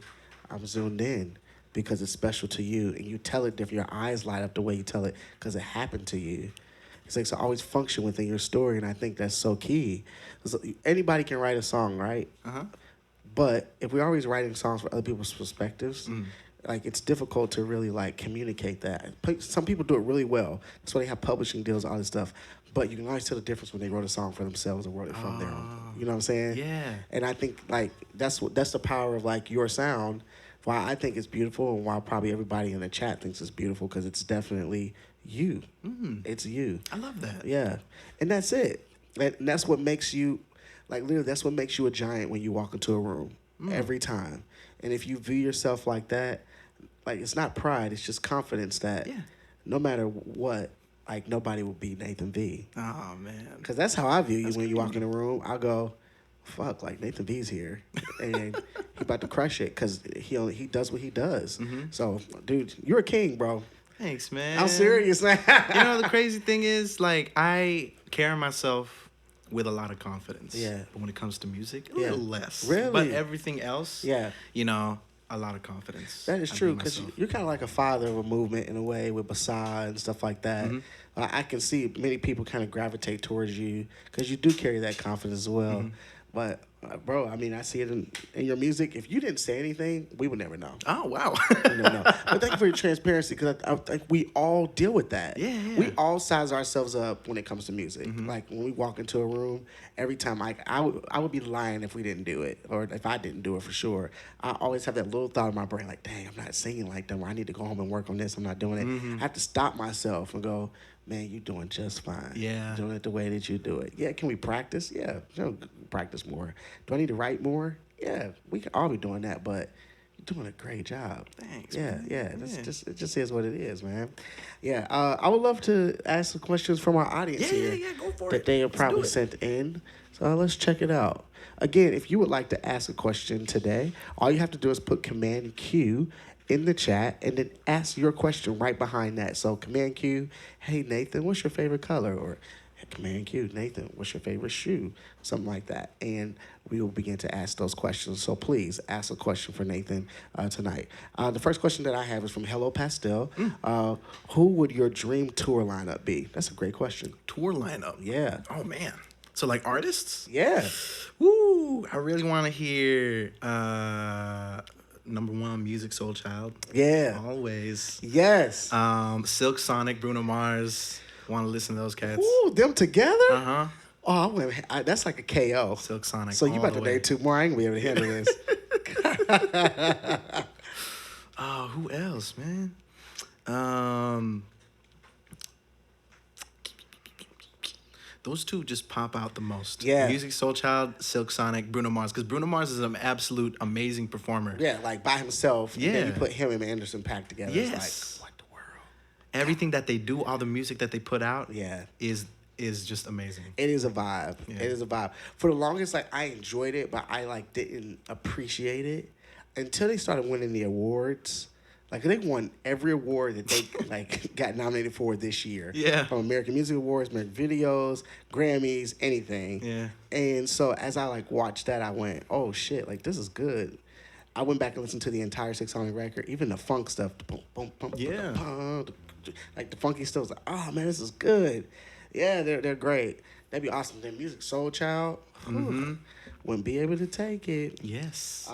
I'm zoomed in because it's special to you, and you tell it different. Your eyes light up the way you tell it because it happened to you. He's like, so always function within your story, and I think that's so key. Anybody can write a song, right? But if we're always writing songs for other people's perspectives, like, it's difficult to really, like, communicate that. Some people do it really well. That's why they have publishing deals, all this stuff. But you can always tell the difference when they wrote a song for themselves or wrote it from their own. You know what I'm saying? Yeah. And I think, like, that's the power of, like, your sound. Why I think it's beautiful, and why probably everybody in the chat thinks it's beautiful, because it's definitely you. It's you. I love that. Yeah. And that's it. And that's what makes you, like, literally, that's what makes you a giant when you walk into a room every time. And if you view yourself like that, like, it's not pride, it's just confidence that no matter what, like, nobody will beat Nathan V. Oh, man. Because that's how I view you when you walk in the room. I go, fuck, like, Nathan V's here. And he about to crush it because he does what he does. So, dude, you're a king, bro. Thanks, man. I'm serious, man. You know, the crazy thing is, like, I carry myself with a lot of confidence. Yeah. But when it comes to music, a little less. Really? But everything else, Yeah. you know, a lot of confidence. That is I true, bring because myself. you're kind of like a father of a movement in a way with Basa and stuff like that. I can see many people kind of gravitate towards you because you do carry that confidence as well. But, bro, I mean, I see it in your music. If you didn't say anything, we would never know. Oh, wow. We never know. But thank you for your transparency, because I think we all deal with that. Yeah. We all size ourselves up when it comes to music. Like, when we walk into a room, every time I would be lying if we didn't do it, or if I didn't do it for sure. I always have that little thought in my brain, like, dang, I'm not singing like them, or I need to go home and work on this. I'm not doing it. I have to stop myself and go, man, you're doing just fine. Yeah. You're doing it the way that you do it. Yeah, can we practice? Yeah, practice more. Do I need to write more? Yeah, we can all be doing that, but you're doing a great job. Thanks, Yeah, man. yeah. It just is what it is, man. Yeah, I would love to ask some questions from our audience here. Yeah, go for that it. they have Let's probably do it. sent in. So let's check it out. Again, if you would like to ask a question today, all you have to do is put Command Q in the chat and then ask your question right behind that. So Command Q, hey Nathan, what's your favorite color? Or Command Q, Nathan, what's your favorite shoe? Something like that. And we will begin to ask those questions. So please ask a question for Nathan tonight. The first question that I have is from Hello Pastel. Who would your dream tour lineup be? That's a great question. Tour lineup. Yeah. Oh, man. So, like, artists? Yeah. Woo! I really want to hear number one, Music Soul Child. Yeah. Always. Yes. Silk Sonic, Bruno Mars. Want to listen to those cats. Ooh, them together? Uh-huh. Oh, that's like a KO. Silk Sonic. So you all about the to way. name two more. I ain't gonna be able to handle this. Oh, who else, man? Those two just pop out the most. Yeah. Music Soul Child, Silk Sonic, Bruno Mars. Because Bruno Mars is an absolute amazing performer. Yeah, like by himself. And then Yeah. you put him and Anderson .Paak together. Yes. It's like, what the world? Everything that they do, all the music that they put out, Yeah. is is just amazing. It is a vibe. Yeah. It is a vibe. For the longest, like I enjoyed it, but I like didn't appreciate it until they started winning the awards. Like they won every award that they like got nominated for this year. Yeah. From American Music Awards, American Videos, Grammys, anything. Yeah. And so as I like watched that, I went, "Oh shit! Like this is good." I went back and listened to the entire 6-song record, even the funk stuff. The boom, boom, boom, Yeah. like the funky stuff. Was like, "Oh man, this is good." Yeah, they're great. That'd be awesome. Their music, Soul Child, wouldn't be able to take it. Yes.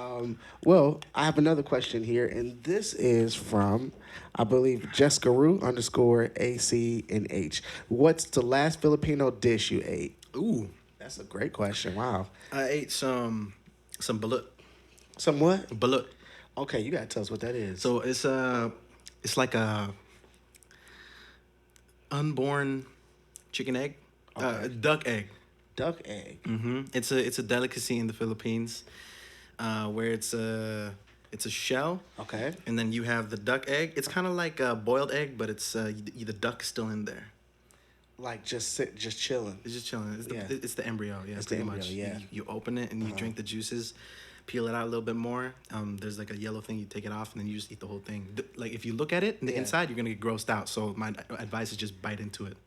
Well, I have another question here, and this is from, I believe, Jessica Rue _ AC and H. What's the last Filipino dish you ate? Ooh. That's a great question. Wow. I ate some balut. Some what? Balut. Okay, you gotta tell us what that is. So it's like a unborn chicken egg, duck egg. Duck egg. It's a delicacy in the Philippines, where it's a shell. Okay. And then you have the duck egg. It's kind of like a boiled egg, but it's the duck's still in there. Like just chilling. It's just chilling. It's the embryo. Yeah, It's the pretty embryo, much. yeah. You open it and you drink the juices, peel it out a little bit more. There's like a yellow thing. You take it off and then you just eat the whole thing. Like if you look at it in the inside, you're gonna get grossed out. So my advice is just bite into it.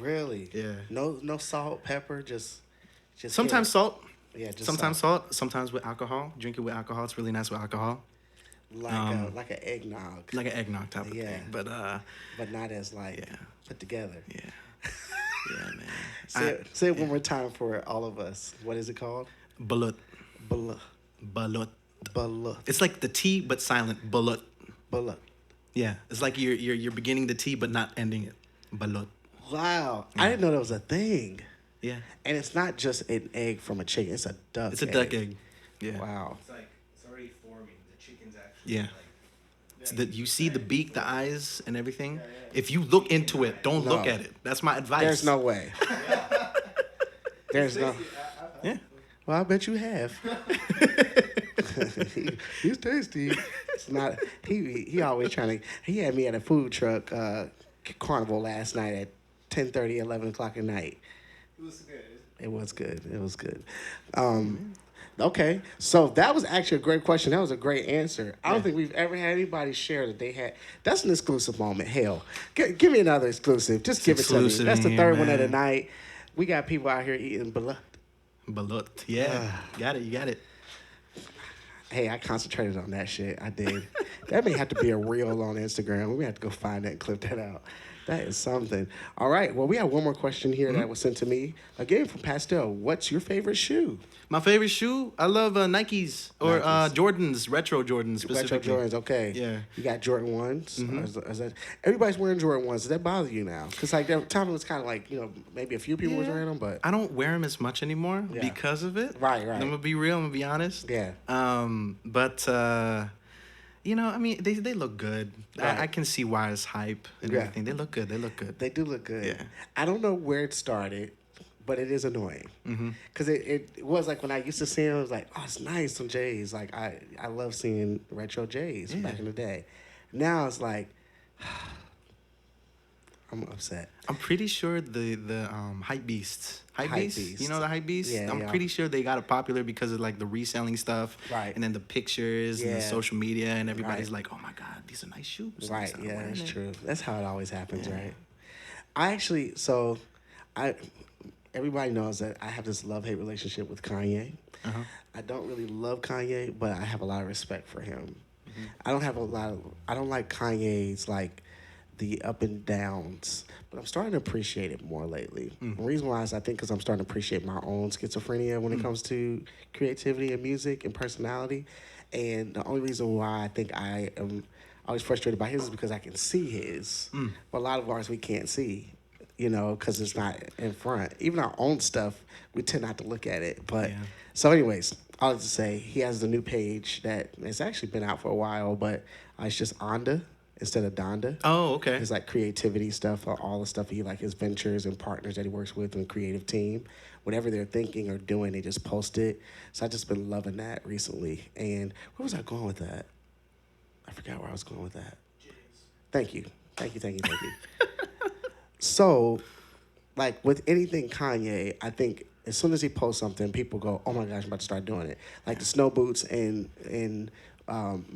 Really? Yeah. No salt, pepper, just Sometimes salt. Yeah, just Sometimes salt. Sometimes with alcohol. Drink it with alcohol. It's really nice with alcohol. like an eggnog. Like an eggnog type of Yeah. thing. But not as like put together. yeah. Yeah, man. Say it one more time for all of us. What is it called? Balut. Balut. Balut. Balut. It's like the T but silent. Balut. Balut. Yeah. It's like you're beginning the T but not ending it. Balut. Wow. I didn't know that was a thing. Yeah. And it's not just an egg from a chicken. It's a duck. It's a duck egg. Yeah. Wow. It's already forming. The chicken's actually Yeah. You see the beak, the eyes, and everything. If you look into it, don't look at it. That's my advice. There's no way. There's no. Yeah. Well, I bet you have. He's tasty. It's not. He always trying to. He had me at a food truck carnival last night at 10:30, 11 o'clock at night. It was good. It was good. It was good. Okay, so that was actually a great question. That was a great answer. I don't think we've ever had anybody share that they had. That's an exclusive moment. Hell, give me another exclusive. Just give it to me. Exclusive That's the in third here, one of the man. night. We got people out here eating balut. Balut. Yeah. Got it. You got it. Hey, I concentrated on that shit. I did. That may have to be a reel on Instagram. We have to go find that and clip that out. That is something. All right. Well, we have one more question here that was sent to me. Again, from Pastel. What's your favorite shoe? My favorite shoe, I love Nikes or Nikes. Jordans, retro Jordans Retro specifically. Jordans, okay. Yeah. You got Jordan 1s. Is that, everybody's wearing Jordan 1s. Does that bother you now? Because like that time it was kind of like, maybe a few people was wearing them, but. I don't wear them as much anymore Yeah. because of it. Right. I'm gonna be real. I'm gonna be honest. Yeah. But I mean, they look good. Right. I can see why it's hype and Yeah. everything. They look good. They look good. They do look good. Yeah. I don't know where it started, but it is annoying. Because it was like when I used to see them, it was like, oh, it's nice, some J's. Like, I love seeing retro J's back in the day. Now it's like, I'm upset. I'm pretty sure the hype beasts. Hype beasts. You know the hype beasts? Yeah, I'm pretty sure they got it popular because of like the reselling stuff. Right. And then the pictures and the Yeah. social media and everybody's Right. like, oh my God, these are nice shoes. Right, Start yeah, wearing that's it. true. That's how it always happens, Yeah. right? Everybody knows that I have this love-hate relationship with Kanye. Uh-huh. I don't really love Kanye, but I have a lot of respect for him. I don't like Kanye's like the up and downs, but I'm starting to appreciate it more lately. The reason why is I think because I'm starting to appreciate my own schizophrenia when it comes to creativity and music and personality. And the only reason why I think I am always frustrated by his is because I can see his. But a lot of ours we can't see, because it's not in front. Even our own stuff, we tend not to look at it. But Yeah. so anyways, I'll just say he has the new page that it's actually been out for a while, but it's just Onda instead of Donda. Oh, okay. It's like creativity stuff, all the stuff he like his ventures and partners that he works with and creative team. Whatever they're thinking or doing, they just post it. So I just been loving that recently. And where was I going with that? I forgot where I was going with that. Thank you. So like with anything Kanye, I think as soon as he posts something, people go, "Oh my gosh, I'm about to start doing it." Like the snow boots and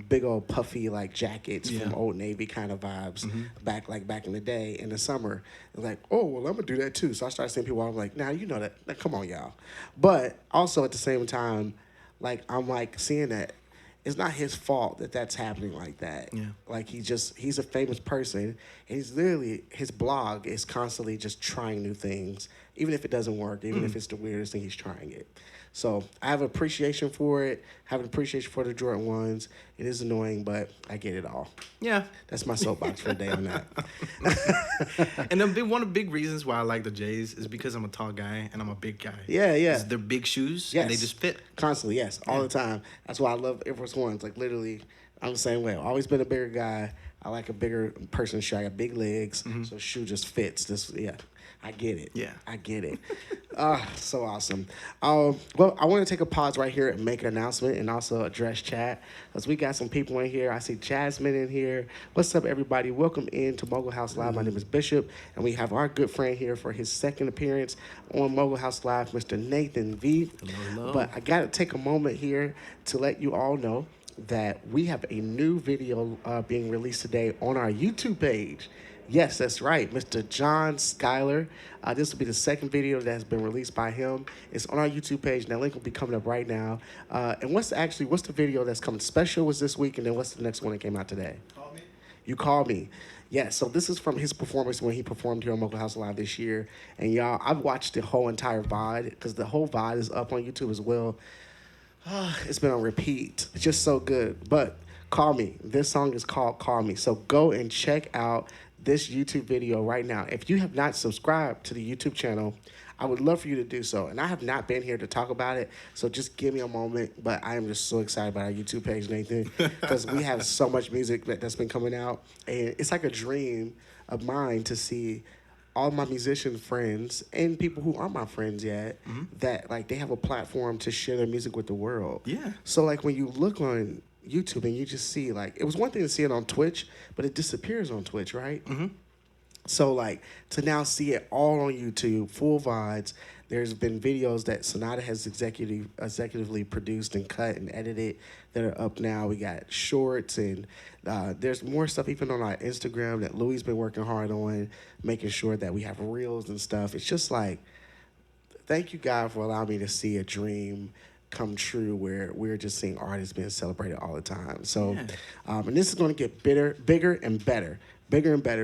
big old puffy like jackets from Old Navy kind of vibes back in the day in the summer. And like, oh well, I'm gonna do that too. So I started seeing people. I'm like, now you know that. Like, come on, y'all. But also at the same time, like I'm like seeing that it's not his fault that that's happening like that. Yeah. Like he's a famous person. And he's literally, his blog is constantly just trying new things. Even if it doesn't work, even if it's the weirdest thing, he's trying it. So I have appreciation for it. Have an appreciation for the Jordan 1s. It is annoying, but I get it all. Yeah. That's my soapbox for the day on that. And one of the big reasons why I like the J's is because I'm a tall guy and I'm a big guy. Yeah, yeah. They're big shoes Yes. and they just fit. Constantly, yes. All the time. That's why I love Air Force Ones. Like literally, I'm the same way. I've always been a bigger guy. I like a bigger person's shoe. I got big legs, so shoe just fits. I get it. Yeah. I get it. So awesome. Well, I want to take a pause right here and make an announcement and also address chat because we got some people in here. I see Jasmine in here. What's up, everybody? Welcome in to Mogul House Live. My name is Bishop, and we have our good friend here for his second appearance on Mogul House Live, Mr. Nathan V. Hello. But I got to take a moment here to let you all know that we have a new video being released today on our YouTube page. Yes, that's right, Mr. John Schuyler. This will be the second video that has been released by him. It's on our YouTube page, and that link will be coming up right now. And what's the video that's coming? Special was this week, and then what's the next one that came out today? Call me. You Call Me. Yeah, so this is from his performance when he performed here on Mogul House Live this year. And y'all, I've watched the whole entire VOD because the whole VOD is up on YouTube as well. It's been on repeat. It's just so good. But Call Me. This song is called Call Me. So go and check out this YouTube video right now. If you have not subscribed to the YouTube channel, I would love for you to do so. And I have not been here to talk about it, so just give me a moment. But I am just so excited about our YouTube page, Nathan, because we have so much music that's been coming out. And it's like a dream of mine to see all my musician friends and people who aren't my friends yet that like they have a platform to share their music with the world. Yeah. So like when you look on YouTube and you just see like it was one thing to see it on Twitch, but it disappears on Twitch, right? So like to now see it all on YouTube, full VODs. There's been videos that Sonata has executively produced and cut and edited that are up now. We got shorts and there's more stuff even on our Instagram that Louis been working hard on, making sure that we have reels and stuff. It's just like, thank you God for allowing me to see a dream come true where we're just seeing artists being celebrated all the time. So, and this is going to get bigger and better.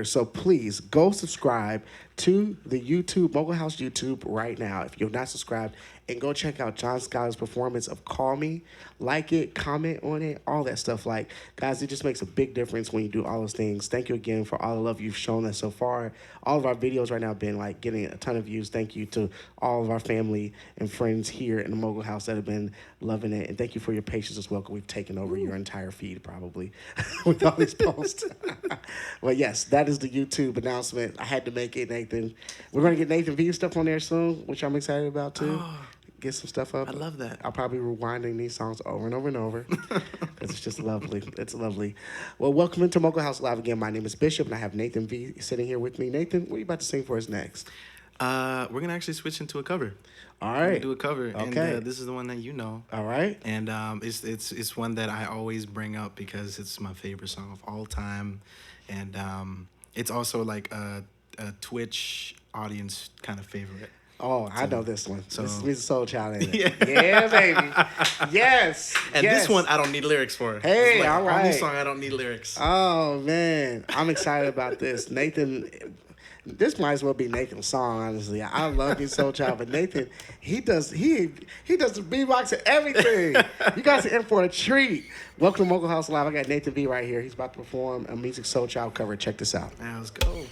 So please go subscribe to the YouTube, Mogul House YouTube right now if you're not subscribed, and go check out John Schuyler's performance of Call Me. Like it, comment on it, all that stuff. Like, guys, it just makes a big difference when you do all those things. Thank you again for all the love you've shown us so far. All of our videos right now have been like getting a ton of views. Thank you to all of our family and friends here in the Mogul House that have been loving it. And thank you for your patience as well, because we've taken over your entire feed probably with all these posts. But yes, that is the YouTube announcement. I had to make it, Nathan. We're going to get Nathan V stuff on there soon, which I'm excited about too. Get some stuff up. I love that. I'll probably be rewinding these songs over and over and over because it's just lovely. It's lovely. Well, welcome into Mogul House Live again. My name is Bishop, and I have Nathan V sitting here with me. Nathan, what are you about to sing for us next? We're going to actually switch into a cover. All We're gonna right. do a cover. Okay. And this is the one that you know. All right. And it's one that I always bring up because it's my favorite song of all time. And it's also like a Twitch audience kind of favorite. Oh, I know this one. so- This is Soul Child, ain't it? Yeah, baby. Yes. And yes. this one I don't need lyrics for. Hey, It's like all the only right. song I don't need lyrics. Oh, man. I'm excited about this. Nathan, this might as well be Nathan's song, honestly. I love you, Soul Child, but Nathan, he does the beatbox and everything. You guys are in for a treat. Welcome to Mogul House Live. I got Nathan V right here. He's about to perform a Music Soul Child cover. Check this out. Now let's go.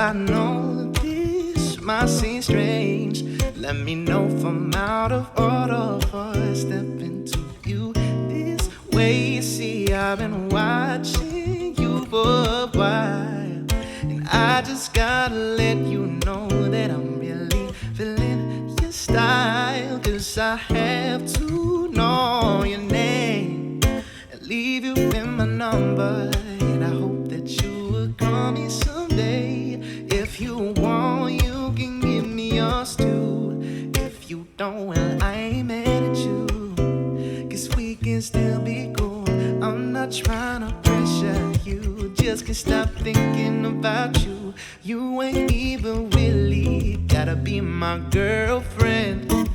I know this might seem strange. Let me know if I'm out of order for a step into you this way. See, I've been watching you for a while, and I just gotta let you know that I'm really feeling your style. Cause I have to know your name and leave you in my number. And I hope that you will call me someday. If you want, you can give me yours too. If you don't, well, I ain't mad at you. Cause we can still be cool. I'm not trying to pressure you. Just can't stop thinking about you. You ain't even really gotta be my girlfriend.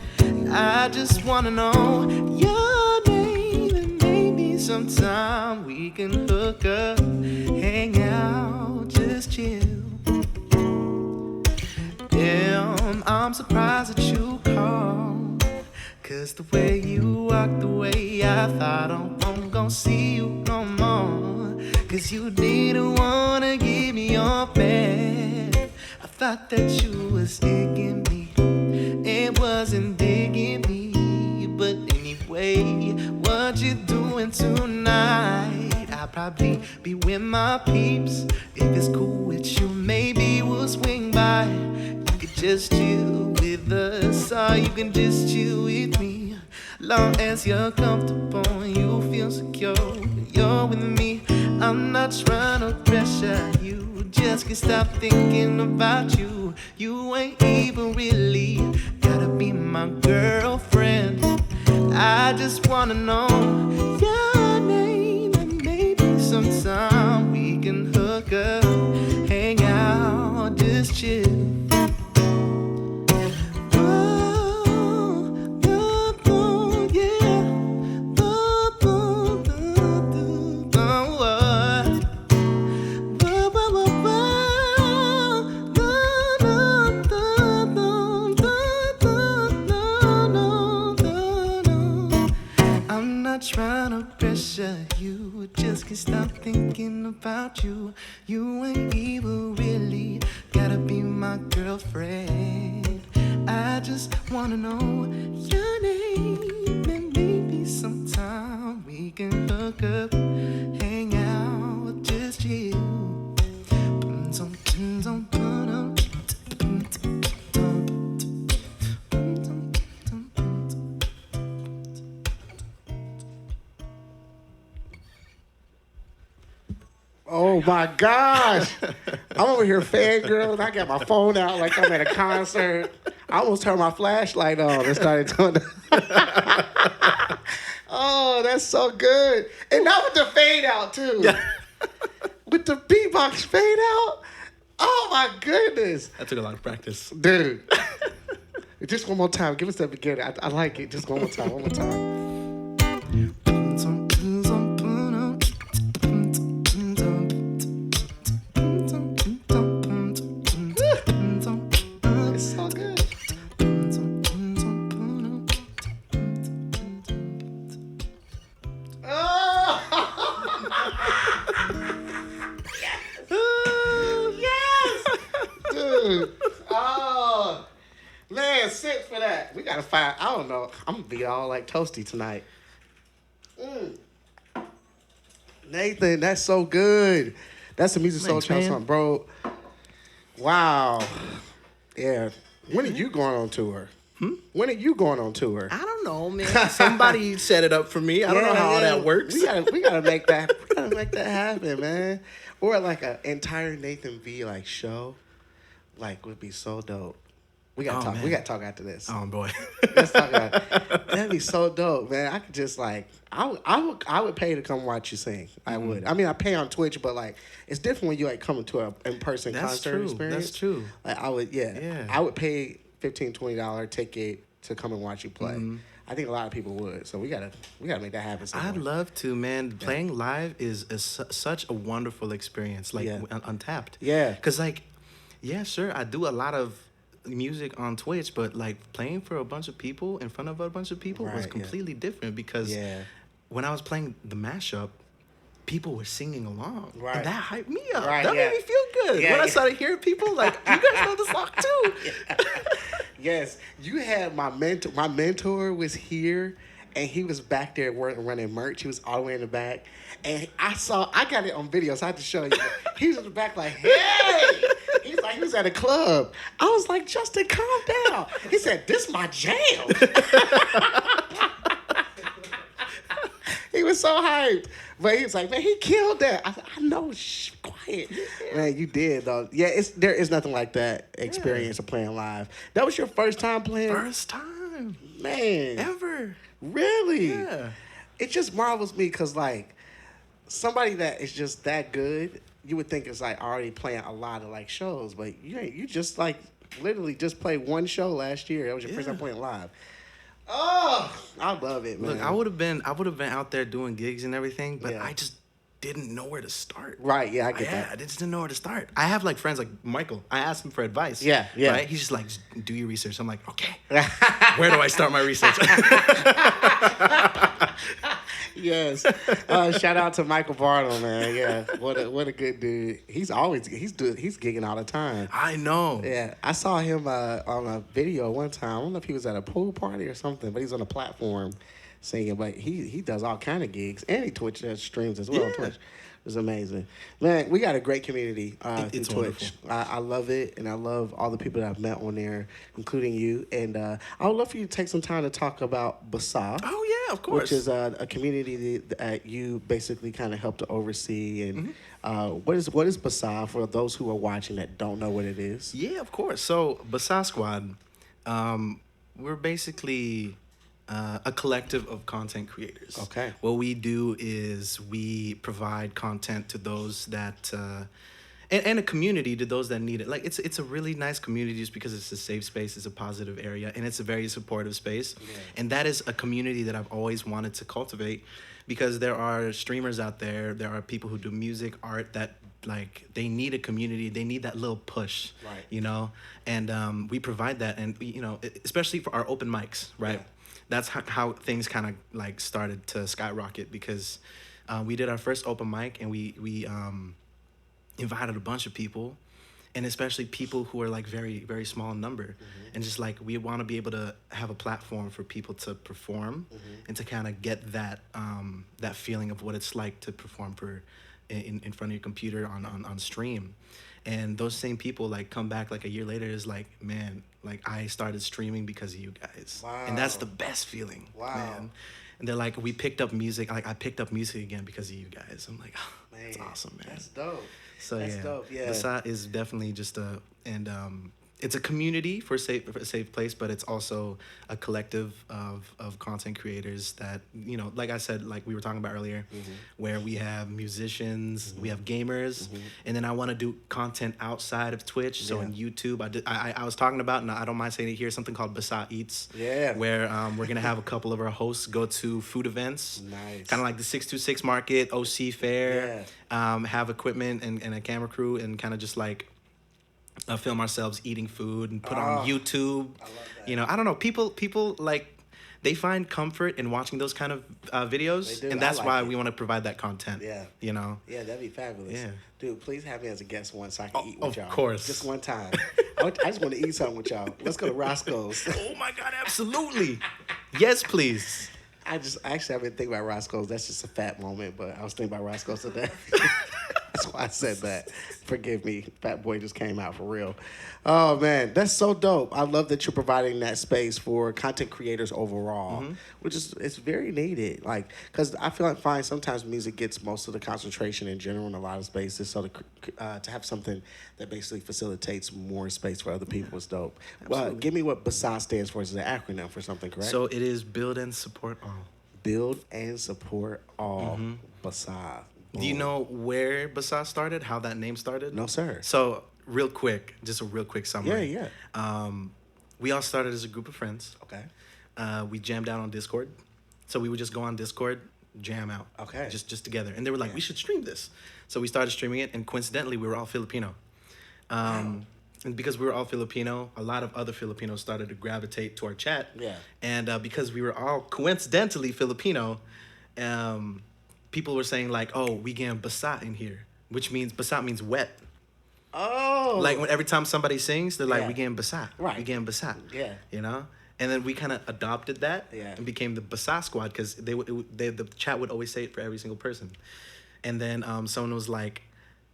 I just wanna know your name, and maybe sometime we can hook up, hang out, just chill. Damn, I'm surprised that you called. Cause the way you walk, the way I thought I'm gonna see you no more. Cause you didn't wanna give me your bed. I thought that you was digging me. It wasn't digging me. But anyway, what you doing tonight? I'll probably be with my peeps. If it's cool with you, maybe we'll swing by. You could just chill with us, or you can just chill with me. Long as you're comfortable and you feel secure, you're with me. I'm not trying to pressure you. Just can't stop thinking about you. You ain't even really gotta be my girlfriend. I just wanna know your name, and maybe sometime we can hook up, hang out, just chill. Trying to pressure you, just can't stop thinking about you. You ain't even really gotta be my girlfriend. I just wanna know your name, and maybe sometime we can hook up, hang out, just chill. Oh my gosh. I'm over here fangirling. I got my phone out like I'm at a concert. I almost turned my flashlight on and started doing that. Oh, that's so good. And now with the fade out too. Yeah. With the beatbox fade out. Oh my goodness. That took a lot of practice. Dude. Just one more time. Give us that beginning. I like it. Just one more time. One more time. I don't know. I'm gonna be all like toasty tonight. Nathan, that's so good. That's a Music Soul Child song, bro. Wow. Yeah. When are you going on tour? When are you going on tour? I don't know, man. Somebody set it up for me. I don't know how all that works. We gotta make that. We gotta make that happen, man. Or like an entire Nathan V like show, like would be so dope. We gotta talk. Man. We gotta talk after this. Oh boy, let's talk about it. That'd be so dope, man. I could just like I would pay to come watch you sing. I would. I mean, I pay on Twitch, but like it's different when you like come to an in-person concert experience. That's true. Like I would, yeah. I would pay $15, $20 ticket to come and watch you play. I think a lot of people would. So we gotta make that happen. I'd love to, man. Playing live is such a wonderful experience. Like Untapped. Yeah. Cause like, yeah, sure. I do a lot of music on Twitch, but like playing for a bunch of people in front of a bunch of people was completely different because when I was playing the mashup, people were singing along. Right. And that hyped me up. Right, That yeah. made me feel good. Yeah, When I yeah. started hearing people like, you guys know this song too. Yes, you had my mentor. My mentor was here, and he was back there running merch. He was all the way in the back, and I got it on video, so I had to show you. He was in the back like, hey! He's like, he was at a club. I was like, Justin, calm down. He said, this my jam. He was so hyped. But he was like, man, he killed that. I know, shh, quiet. Man, you did, though. Yeah, there is nothing like that experience of playing live. That was your first time playing? First time. Man. Ever. Really? Yeah. It just marvels me because, like, somebody that is just that good, you would think it's, like, already playing a lot of, like, shows. But you just, like, literally just played one show last year. That was your first time playing live. Oh, I love it, man. Look, I would have been out there doing gigs and everything, but Yeah. I just didn't know where to start. Right, yeah, I get that. I just didn't know where to start. I have like friends like Michael. I asked him for advice. Yeah, yeah. Right? He's just like, just do your research. I'm like, okay. Where do I start my research? Yes. Shout out to Michael Bartle, man. Yeah, what a good dude. He's gigging all the time. I know. Yeah, I saw him on a video one time. I don't know if he was at a pool party or something, but he's on a platform singing. But he does all kind of gigs, and he Twitch streams as well on Yeah. Twitch. It was amazing. Man, we got a great community It's through Twitch. I love it, and I love all the people that I've met on there, including you. And I would love for you to take some time to talk about Basa. Oh yeah, of course. Which is a community that you basically kind of help to oversee. And what is Basa for those who are watching that don't know what it is? Yeah, of course. So Basa Squad, we're basically a collective of content creators. Okay. What we do is we provide content to those that, and a community to those that need it. Like it's a really nice community just because it's a safe space, it's a positive area, and it's a very supportive space. Yeah. And that is a community that I've always wanted to cultivate, because there are streamers out there, there are people who do music, art that like they need a community, they need that little push, Right. you know, and we provide that, and you know, especially for our open mics, right? Yeah. That's how things kind of like started to skyrocket, because we did our first open mic, and we invited a bunch of people, and especially people who are like very, very small in number. And just like we want to be able to have a platform for people to perform and to kind of get that that feeling of what it's like to perform in front of your computer on stream. And those same people like come back like a year later is like, man, like I started streaming because of you guys. Wow. And that's the best feeling. Wow. Man. And they're like, we picked up music. Like I picked up music again because of you guys. I'm like, oh, Man, that's awesome, man. That's dope. So That's yeah, dope, yeah. Basa is definitely just it's a community for a safe place, but it's also a collective of content creators that, you know, like I said, like we were talking about earlier, where we have musicians, we have gamers, and then I want to do content outside of Twitch. So on YouTube, I was talking about, and I don't mind saying it here, something called Basa Eats. Yeah. Where we're gonna have a couple of our hosts go to food events. Nice. Kind of like the 626 Market, OC Fair. Have equipment and a camera crew, and kind of just like film ourselves eating food and put on YouTube. I love that. You know, I don't know. People like they find comfort in watching those kind of videos, They do. and that's I like why it. we want to provide that content. Yeah. You know. Yeah, that'd be fabulous. Yeah. Dude, please have me as a guest once so I can eat of with y'all. course. Just one time. I just want to eat something with y'all. Let's go to Roscoe's. Oh my God! Absolutely. Yes, please. Actually, I've been thinking about Roscoe's. That's just a fat moment, but I was thinking about Roscoe's today. That's why I said that. Forgive me. Fat boy just came out for real. Oh, man. That's so dope. I love that you're providing that space for content creators overall, which is it's very needed. Like, because I find sometimes music gets most of the concentration in general in a lot of spaces. So to have something that basically facilitates more space for other people is dope. Well, give me what BASA stands for. It's an acronym for something, correct? So it is build and support all. Build and support all. BASA. Do you know where Basa started? How that name started? No, sir. So real quick, just a real quick summary. Yeah. We all started as a group of friends. Okay. We jammed out on Discord. So we would just go on Discord, jam out. Okay. Just together. And they were like, we should stream this. So we started streaming it, and coincidentally, we were all Filipino. And because we were all Filipino, a lot of other Filipinos started to gravitate to our chat. Yeah. And because we were all coincidentally Filipino, people were saying like, "Oh, we getting basat in here," which means basat means wet. Oh. Like when every time somebody sings, they're like, Yeah. "We getting basat." Right. We getting basat. Yeah. You know. And then we kind of adopted that Yeah. and became the Basat Squad because the chat would always say it for every single person. And then someone was like,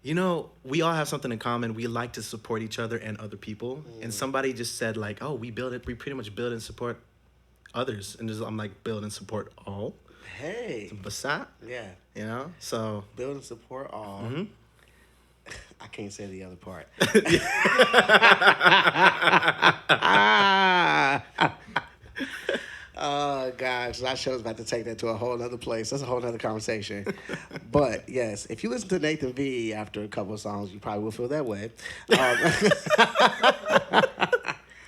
you know, we all have something in common. We like to support each other and other people. And somebody just said like, oh, we pretty much build and support others. And I'm like, build and support all. Hey. Basat, Yeah. you know? So. Build and support all. Mm-hmm. I can't say the other part. Oh gosh, that show's about to take that to a whole other place. That's a whole other conversation. But yes, if you listen to Nathan V after a couple of songs, you probably will feel that way.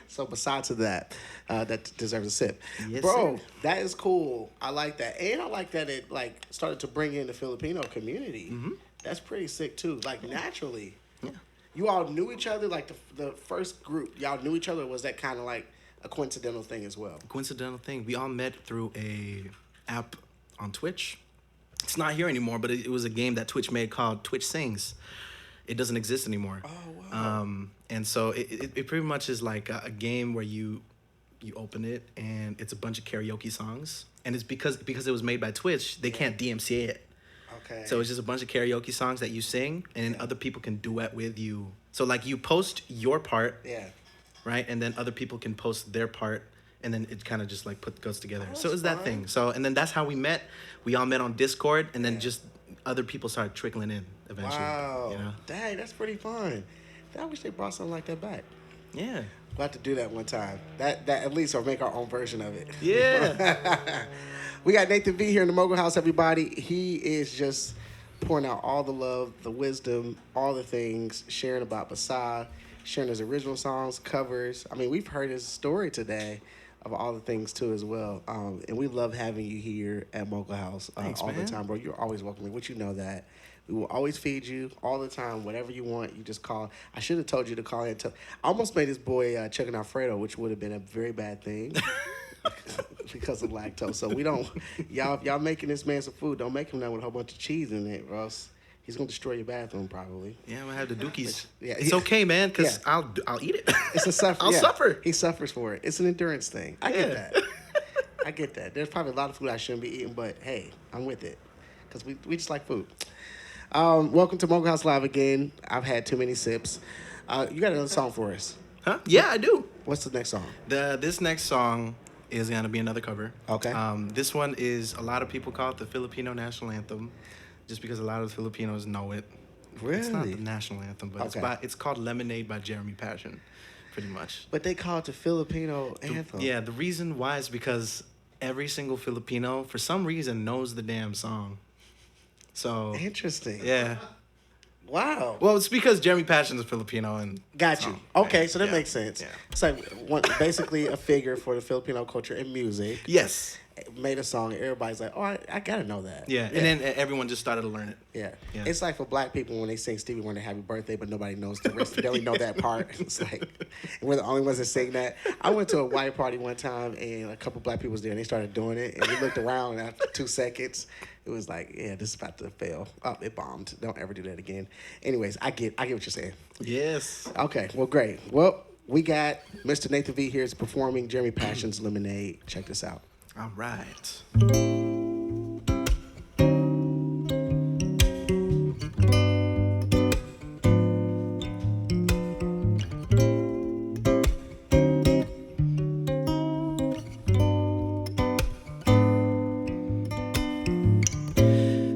So besides that, that deserves a sip. Yes, Bro, sir. that is cool. I like that. And I like that it like started to bring in the Filipino community. Mm-hmm. That's pretty sick too. Like naturally. Yeah. You all knew each other, like the first group, y'all knew each other, or was that kind of like a coincidental thing as well? Coincidental thing. We all met through a app on Twitch. It's not here anymore, but it was a game that Twitch made called Twitch Sings. It doesn't exist anymore. Oh, wow. And so it pretty much is like a game where you open it and it's a bunch of karaoke songs. And it's because it was made by Twitch, they can't DMCA it. Okay. So it's just a bunch of karaoke songs that you sing, and then other people can duet with you. So like you post your part, Yeah. right, and then other people can post their part, and then it kind of just like goes together. Oh, So it was that that's thing. fun. So and then that's how we met. We all met on Discord, and then just other people started trickling in eventually. Wow. You know? Dang, that's pretty fun. I wish they brought something like that back. Yeah. We'll have to do that one time. That at least, or make our own version of it. Yeah. We got Nathan V here in the Mogul House, everybody. He is just pouring out all the love, the wisdom, all the things, sharing about Basad, sharing his original songs, covers. I mean, we've heard his story today of all the things, too, as well. And we love having you here at Mogul House Thanks, all man. the time, bro. You're always welcome. Which you know that. We will always feed you all the time, whatever you want. You just call. I should have told you to call in. I almost made this boy chicken Alfredo, which would have been a very bad thing. Because of lactose. So we don't, y'all making this man some food, don't make him that with a whole bunch of cheese in it, or else he's gonna destroy your bathroom probably. Yeah, I'm gonna have the dookies. Yeah. It's okay, man, because Yeah. I'll eat it. It's a suffer. I'll yeah. suffer. He suffers for it. It's an endurance thing. I get Yeah. that. I get that. There's probably a lot of food I shouldn't be eating, but hey, I'm with it. Because we just like food. Welcome to Mogul House Live again. I've had too many sips. You got another song for us. Huh? Yeah, I do. What's the next song? This next song is gonna be another cover. Okay. This one is a lot of people call it the Filipino national anthem, just because a lot of Filipinos know it. It's not Really? the national anthem, but Okay. it's called Lemonade by Jeremy Passion, pretty much. But they call it the Filipino anthem. Yeah, the reason why is because every single Filipino, for some reason, knows the damn song. So Interesting. yeah. Wow. Well, it's because Jeremy Passion is Filipino and Got you. Oh, Okay, yeah, so that yeah, makes sense. yeah. It's like basically a figure for the Filipino culture and music. Yes. Made a song, and everybody's like, "Oh, I gotta know that." Yeah. And then everyone just started to learn it. yeah. Yeah. It's like for black people when they sing Stevie Wonder "Happy Birthday," but nobody knows the rest. They only know that part. It's like we're the only ones that sing that. I went to a white party one time, and a couple black people was there, and they started doing it, and we looked around, and after 2 seconds, it was like, "Yeah, this is about to fail. Oh, it bombed. Don't ever do that again." Anyways, I get what you're saying. Yes. Okay, well, great. Well, we got Mr. Nathan V here is performing Jeremy Passion's Lemonade. Check this out. All right.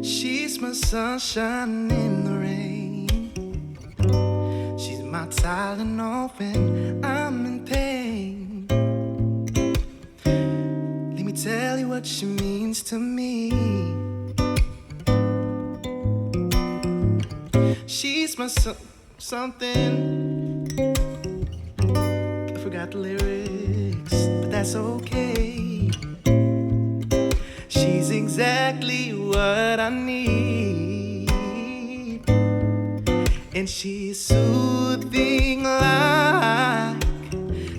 She's my sunshine in the rain. She's my Tylenol when I'm in pain. Let me tell you what she means to me. She's my something. I forgot the lyrics, but that's okay. She's exactly what I need, and she's soothing like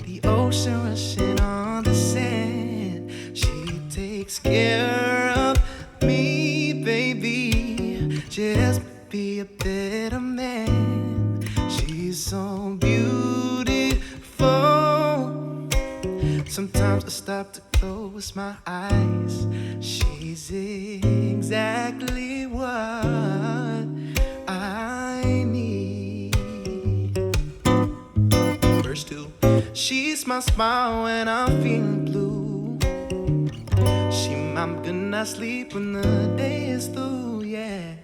the ocean rushing on the sand. She takes care of me, baby. so beautiful. Sometimes I stop to close my eyes. She's exactly what I need. Verse 2. She's my smile when I'm feeling blue. She my good night sleep when the day is through, yeah.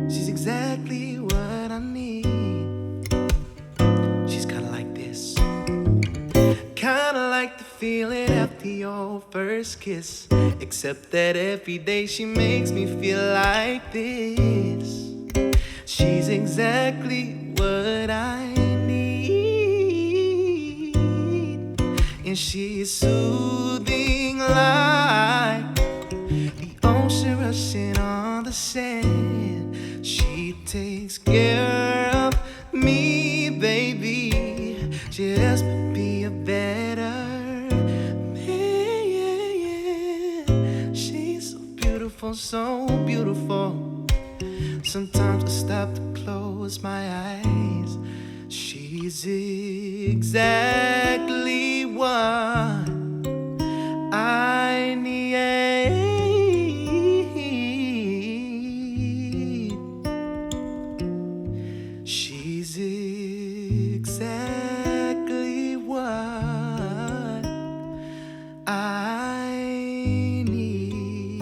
She's exactly what I need. She's kinda like this. Kinda like the feeling after your first kiss. Except that every day she makes me feel like this. She's exactly what I need. And she's soothing like the ocean rushing on the sand. She takes care of me, baby. Just be a better man. She's so beautiful, so beautiful. Sometimes I stop to close my eyes. She's exactly what I need. She's exactly what I need.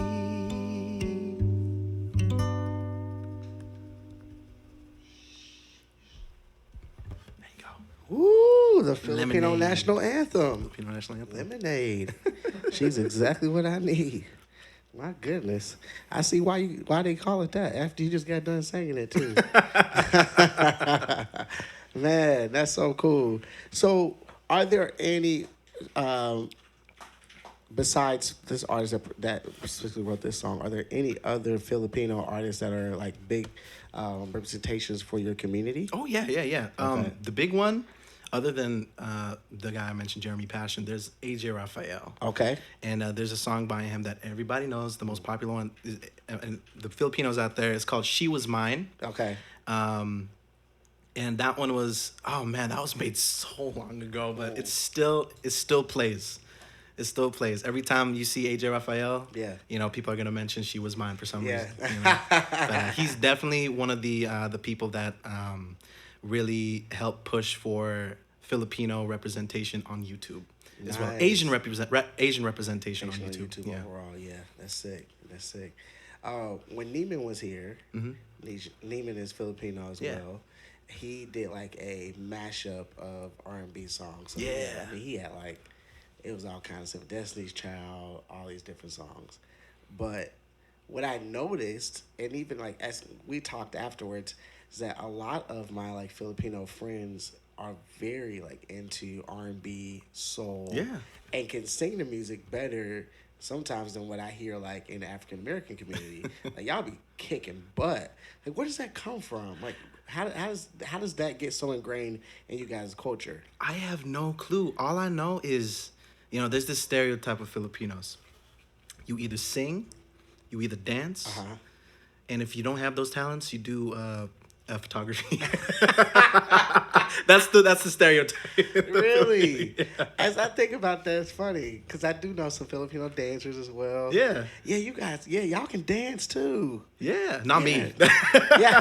There you go. Ooh, the Filipino Lemonade. national anthem. Filipino national anthem. Lemonade. She's exactly what I need. My goodness. I see why they call it that after you just got done singing it too. Man, that's so cool. So, are there any besides this artist that specifically wrote this song, are there any other Filipino artists that are like big representations for your community? Oh yeah. Okay. The big one, other than the guy I mentioned, Jeremy Passion, there's AJ Raphael. Okay. And there's a song by him that everybody knows. The most popular one, and the Filipinos out there, is called "She Was Mine." Okay. And that one was, oh man, that was made so long ago, but it still plays. It still plays. Every time you see AJ Raphael, Yeah. you know, people are gonna mention "She Was Mine" for some Yeah. reason. You know? But he's definitely one of the people that really helped push for Filipino representation on YouTube as well. Nice. Asian representation on On YouTube. YouTube Yeah. overall, yeah, that's sick. That's sick. When Neiman was here, Neiman is Filipino as Yeah. well. He did like a mashup of R&B songs. So Yeah. I mean, he had like it was all kinds of stuff. Destiny's Child, all these different songs. But what I noticed, and even like as we talked afterwards, is that a lot of my like Filipino friends are very like into R&B, soul, Yeah. and can sing the music better sometimes than what I hear like in the African American community. Like y'all be kicking butt. Like where does that come from? Like how does that get so ingrained in you guys' culture? I have no clue. All I know is, you know, there's this stereotype of Filipinos. You either sing, you either dance, and if you don't have those talents, you do photography. That's the stereotype. Really? Yeah. As I think about that, it's funny because I do know some Filipino dancers as well. Yeah. Yeah, you guys. Yeah, y'all can dance too. Yeah, not me. Yeah.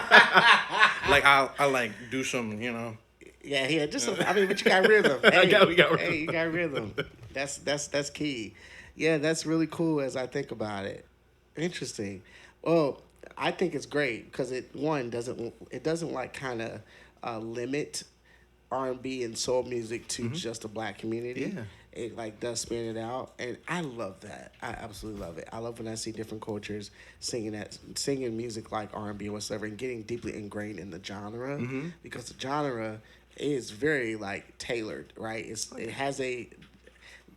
Like I like do some, you know. Yeah. Just I mean, but you got rhythm. Hey, we got rhythm. Hey, you got rhythm. That's key. Yeah, that's really cool. As I think about it, interesting. Well, I think it's great because it doesn't like kind of limit R&B and soul music to just the black community. Yeah. It like does span it out, and I love that. I absolutely love it. I love when I see different cultures singing music like R&B or whatsoever, and getting deeply ingrained in the genre because the genre is very like tailored, right? It has a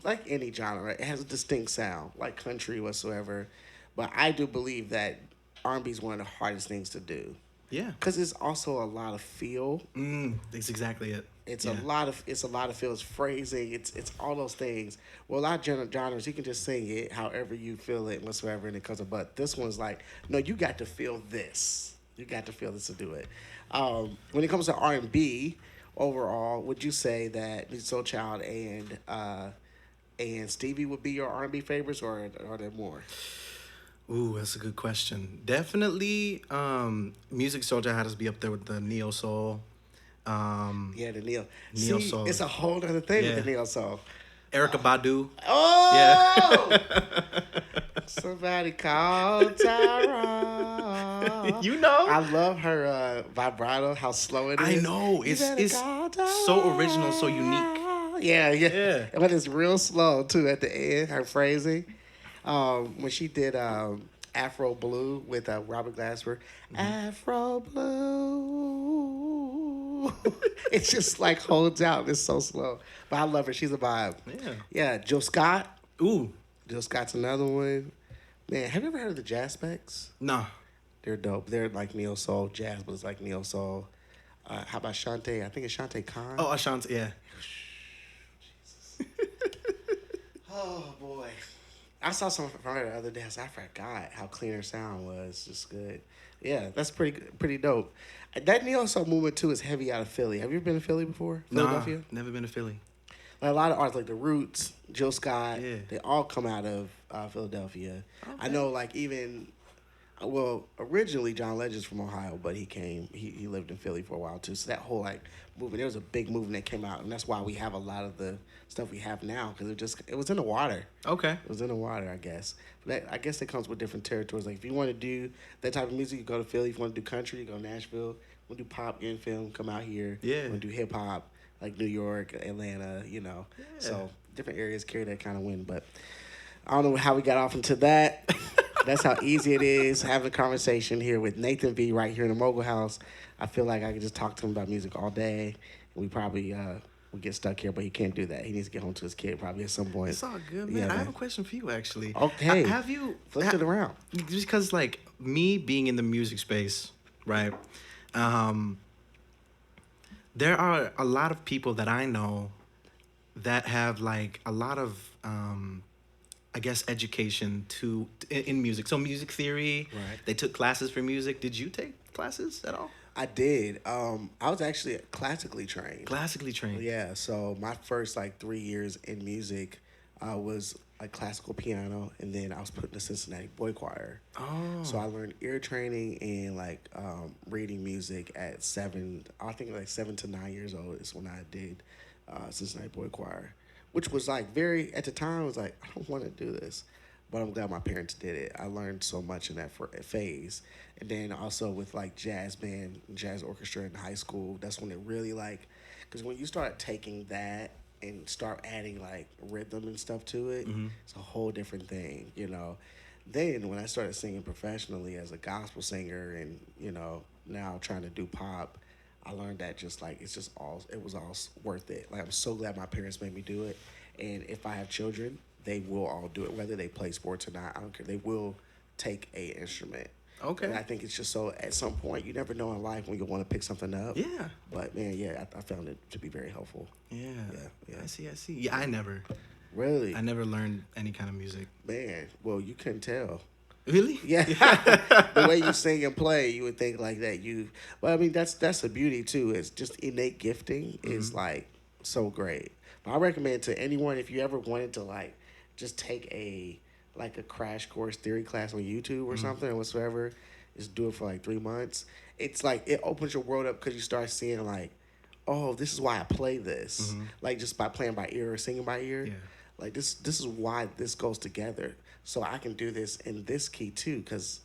like any genre, it has a distinct sound, like country whatsoever. But I do believe that R&B is one of the hardest things to do. Yeah. Because it's also a lot of feel. That's exactly it. It's a lot of feel. It's phrasing. It's all those things. Well, a lot of genres you can just sing it however you feel it whatsoever, and it comes up. But this one's like, no, you got to feel this. You got to feel this to do it. When it comes to R&B, overall, would you say that Soul Child and Stevie would be your R&B favorites, or are there more? Ooh, that's a good question. Definitely, Music Soldier had to be up there with the neo soul. Um, Yeah, the Neo. Neo See, soul. it's a whole other thing with Yeah. the Neo Soul. Erica Badu. Oh! Yeah. Somebody call Tara. You know? I love her vibrato, how slow it is. I know. You It's better it's call Tara. so original, so unique. Yeah, yeah. Yeah. But it's real slow too at the end, her phrasing. When she did Afro Blue with Robert Glasper. Afro Blue. It just like holds out. It's so slow. But I love her. She's a vibe. Yeah. Yeah, Jill Scott. Ooh. Jill Scott's another one. Man, have you ever heard of the Jazz Specs? Nah. They're dope. They're like neo soul jazz, but it's like neo soul. How about Shantae? I think it's Shantae Khan. Oh, Ashanti. Yeah. Oh boy, I saw something from her the other day. I forgot how clean her sound was. Just good. Yeah, that's pretty dope. That neo soul movement too is heavy out of Philly. Have you ever been to Philly before? Philadelphia? Nah, never been to Philly. Like a lot of artists like the Roots, Jill Scott, Yeah. they all come out of Philadelphia. Okay. I know, like even, well, originally John Legend's from Ohio, but he lived in Philly for a while too. So that whole like movement, there was a big movement that came out, and that's why we have a lot of the stuff we have now because it was in the water. Okay. It was in the water, I guess. But I guess it comes with different territories. Like if you want to do that type of music, you go to Philly. If you want to do country, you go to Nashville. If you want to do pop, get in film, come out here. Yeah. If you want to do hip hop, like New York, Atlanta, Yeah. So different areas carry that kind of wind. But I don't know how we got off into that. That's how easy it is having a conversation here with Nathan V right here in the Mogul House. I feel like I could just talk to him about music all day. And we probably would get stuck here, but he can't do that. He needs to get home to his kid probably at some point. It's all good, man. Yeah, I have man. a question for you, actually. Okay. Have you Flip it around. Just because, like, me being in the music space, right? There are a lot of people that I know that have like a lot of, I guess, education in music. So music theory. Right. They took classes for music. Did you take classes at all? I did. I was actually classically trained. Classically trained. Yeah, so my first like 3 years in music was like classical piano, and then I was put in the Cincinnati Boy Choir. Oh. So I learned ear training and like reading music at 7. I think like 7 to 9 years old is when I did Cincinnati Boy Choir, which was like very at the time I was like I don't want to do this, but I'm glad my parents did it. I learned so much in that phase, and then also with like jazz band, jazz orchestra in high school. That's when it really like, because when you start taking that and start adding like rhythm and stuff to it, it's a whole different thing, Then when I started singing professionally as a gospel singer, and now trying to do pop, I learned that just like it was all worth it. Like I'm so glad my parents made me do it, and if I have children, they will all do it, whether they play sports or not. I don't care. They will take a instrument. Okay. And I think it's just so at some point you never know in life when you want to pick something up. Yeah. But man, yeah, I found it to be very helpful. Yeah. Yeah. I see. Yeah, I never Really? never learned any kind of music. Man, well, you couldn't tell. Really? Yeah, the way you sing and play, you would think like that. Well, I mean, that's the beauty too. It's just innate gifting is like so great. But I recommend to anyone if you ever wanted to like just take a crash course theory class on YouTube or something or whatsoever, just do it for like 3 months. It's like it opens your world up because you start seeing like, oh, this is why I play this. Like just by playing by ear or singing by ear. Yeah. Like this is why this goes together. So I can do this in this key too, because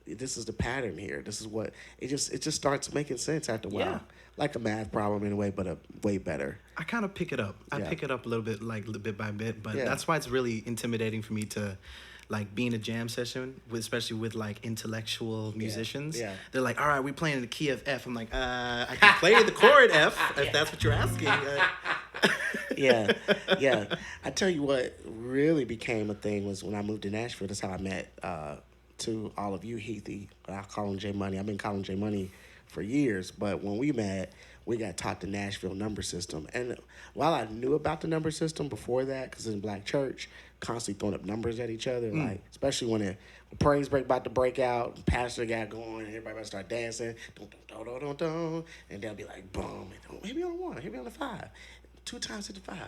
this is the pattern here. This is what it just starts making sense after a while. Yeah. Like a math problem in a way, but a way better. I kind of pick it up. I Yeah. pick it up a little bit, like bit by bit. But Yeah. that's why it's really intimidating for me to, like, be in a jam session, especially with like intellectual musicians. Yeah. They're like, "All right, we're playing in the key of F." I'm like, I can play the chord F if that's what you're asking. Yeah. I tell you what really became a thing was when I moved to Nashville. That's how I met to all of you, Heathy. I call him J Money. I've been calling him J Money for years, but when we met, we got taught the Nashville number system. And while I knew about the number system before that, because in Black church, constantly throwing up numbers at each other, like especially praise break about to break out, pastor got going, everybody about to start dancing, dun, dun, dun, dun, dun, dun, and they'll be like, boom, and, hit me on the 1, hit me on the 5, 2 times hit the 5,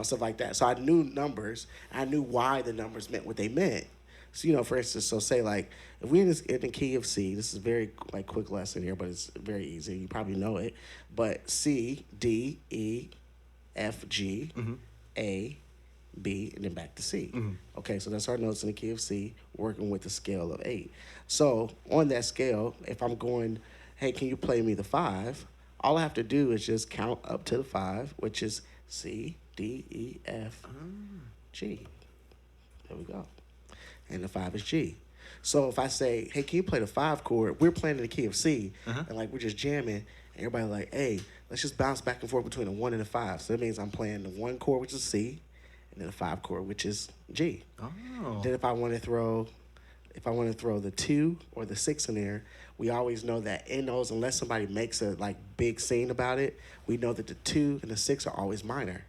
stuff like that. So I knew numbers, I knew why the numbers meant what they meant. So, for instance, so say like, if we in the key of C, this is a very like quick lesson here, but it's very easy, you probably know it, but C, D, E, F, G, A, B, and then back to C. Okay, so that's our notes in the key of C, working with the scale of 8. So on that scale, if I'm going, hey, can you play me the 5? All I have to do is just count up to the 5, which is C, D, E, F, G. There we go. And the 5 is G. So if I say, hey, can you play the 5 chord? We're playing in the key of C, and like we're just jamming, and everybody like, hey, let's just bounce back and forth between the 1 and the 5. So that means I'm playing the 1 chord, which is C, and then the 5 chord, which is G. Oh. Then if I want to throw the 2 or the 6 in there, we always know that in those, unless somebody makes a like big scene about it, we know that the 2 and the 6 are always minor.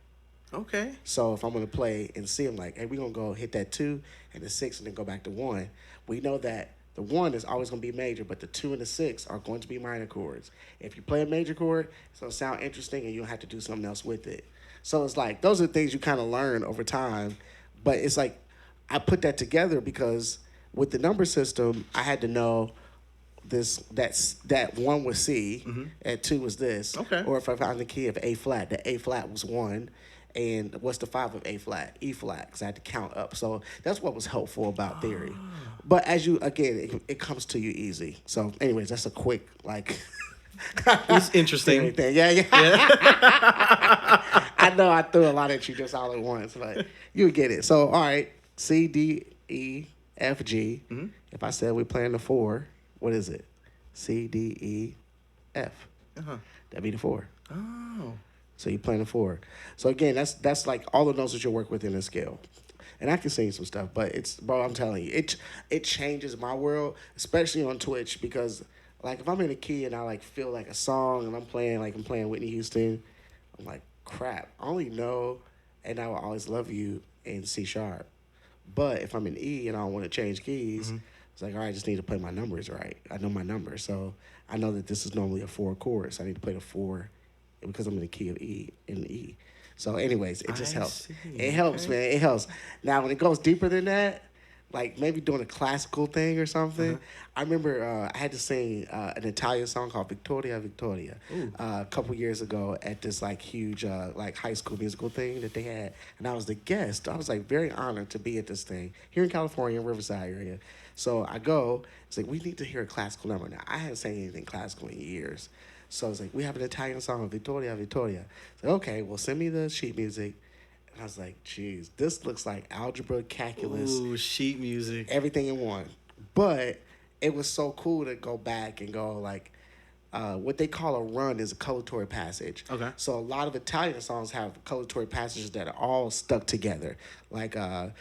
Okay. So if I'm gonna play and see, I'm like, hey, we're gonna go hit that 2 and the 6 and then go back to 1. We know that the 1 is always gonna be major, but the 2 and the 6 are going to be minor chords. If you play a major chord, it's gonna sound interesting and you'll have to do something else with it. So it's like those are things you kind of learn over time, but it's like I put that together because with the number system, I had to know that 1 was C, and 2 was this. Okay. Or if I found the key of A flat, the A flat was 1. And what's the 5 of A flat? E flat, because I had to count up. So that's what was helpful about theory. But as it comes to you easy. So anyways, that's a quick, like... It's interesting. Thing. Yeah. I know I threw a lot at you just all at once, but you get it. So, all right, C, D, E, F, G. If I said we're playing the 4, what is it? C, D, E, F. That'd be the 4. Oh. So you're playing a 4. So again, that's like all the notes that you work with in a scale. And I can sing some stuff, but I'm telling you, it changes my world, especially on Twitch, because like if I'm in a key and I like feel like a song and I'm playing Whitney Houston, I'm like, crap, I only know And I Will Always Love You in C sharp. But if I'm in E and I don't want to change keys, it's like, all right, I just need to play my numbers right. I know my numbers. So I know that this is normally a 4 chord, so I need to play the 4 because I'm in the key of E in the E. So anyways, it just helps. See. It helps, man. It helps. Now, when it goes deeper than that, like maybe doing a classical thing or something, I remember I had to sing an Italian song called Victoria, Victoria a couple years ago at this like huge like high school musical thing that they had. And I was the guest. I was like very honored to be at this thing here in California, Riverside area. So I go, it's like, we need to hear a classical number. Now, I hadn't sang anything classical in years. So it's like, we have an Italian song, Victoria, Victoria. So okay, well, send me the sheet music. And I was like, geez, this looks like algebra, calculus. Ooh, sheet music. Everything in one. But it was so cool to go back and go like, what they call a run is a coloratory passage. Okay. So a lot of Italian songs have coloratory passages that are all stuck together. Like, it's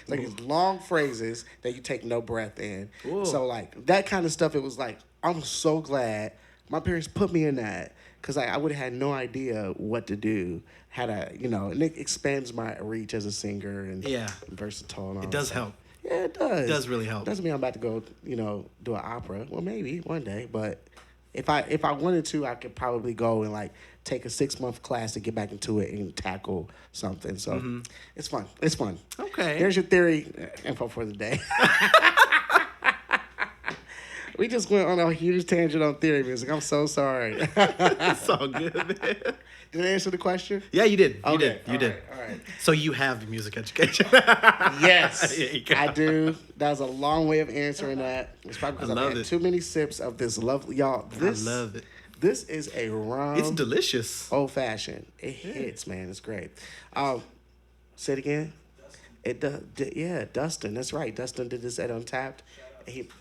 like these long phrases that you take no breath in. Ooh. So like that kind of stuff, it was like, I'm so glad my parents put me in that, because I would have had no idea what to do. And it expands my reach as a singer and versatile and all It does that. help. Yeah, it does. It does really help. Doesn't mean I'm about to go, do an opera. Well, maybe one day, but if I wanted to, I could probably go and like take a 6-month class to get back into it and tackle something. So it's fun. It's fun. Okay. There's your theory info for the day. We just went on a huge tangent on theory music. I'm so sorry. It's all good, man. Did I answer the question? Yeah, you did. You Okay, did. You did. All right. So you have music education. Yes, Yeah, you got I do. That was a long way of answering that. It's probably because I I've love had it. too many sips of this lovely, y'all. This, I love it. This is a rum. It's delicious. Old fashioned. It hits, man. It's great. Say it again. Dustin. That's right. Dustin did this at Untapped.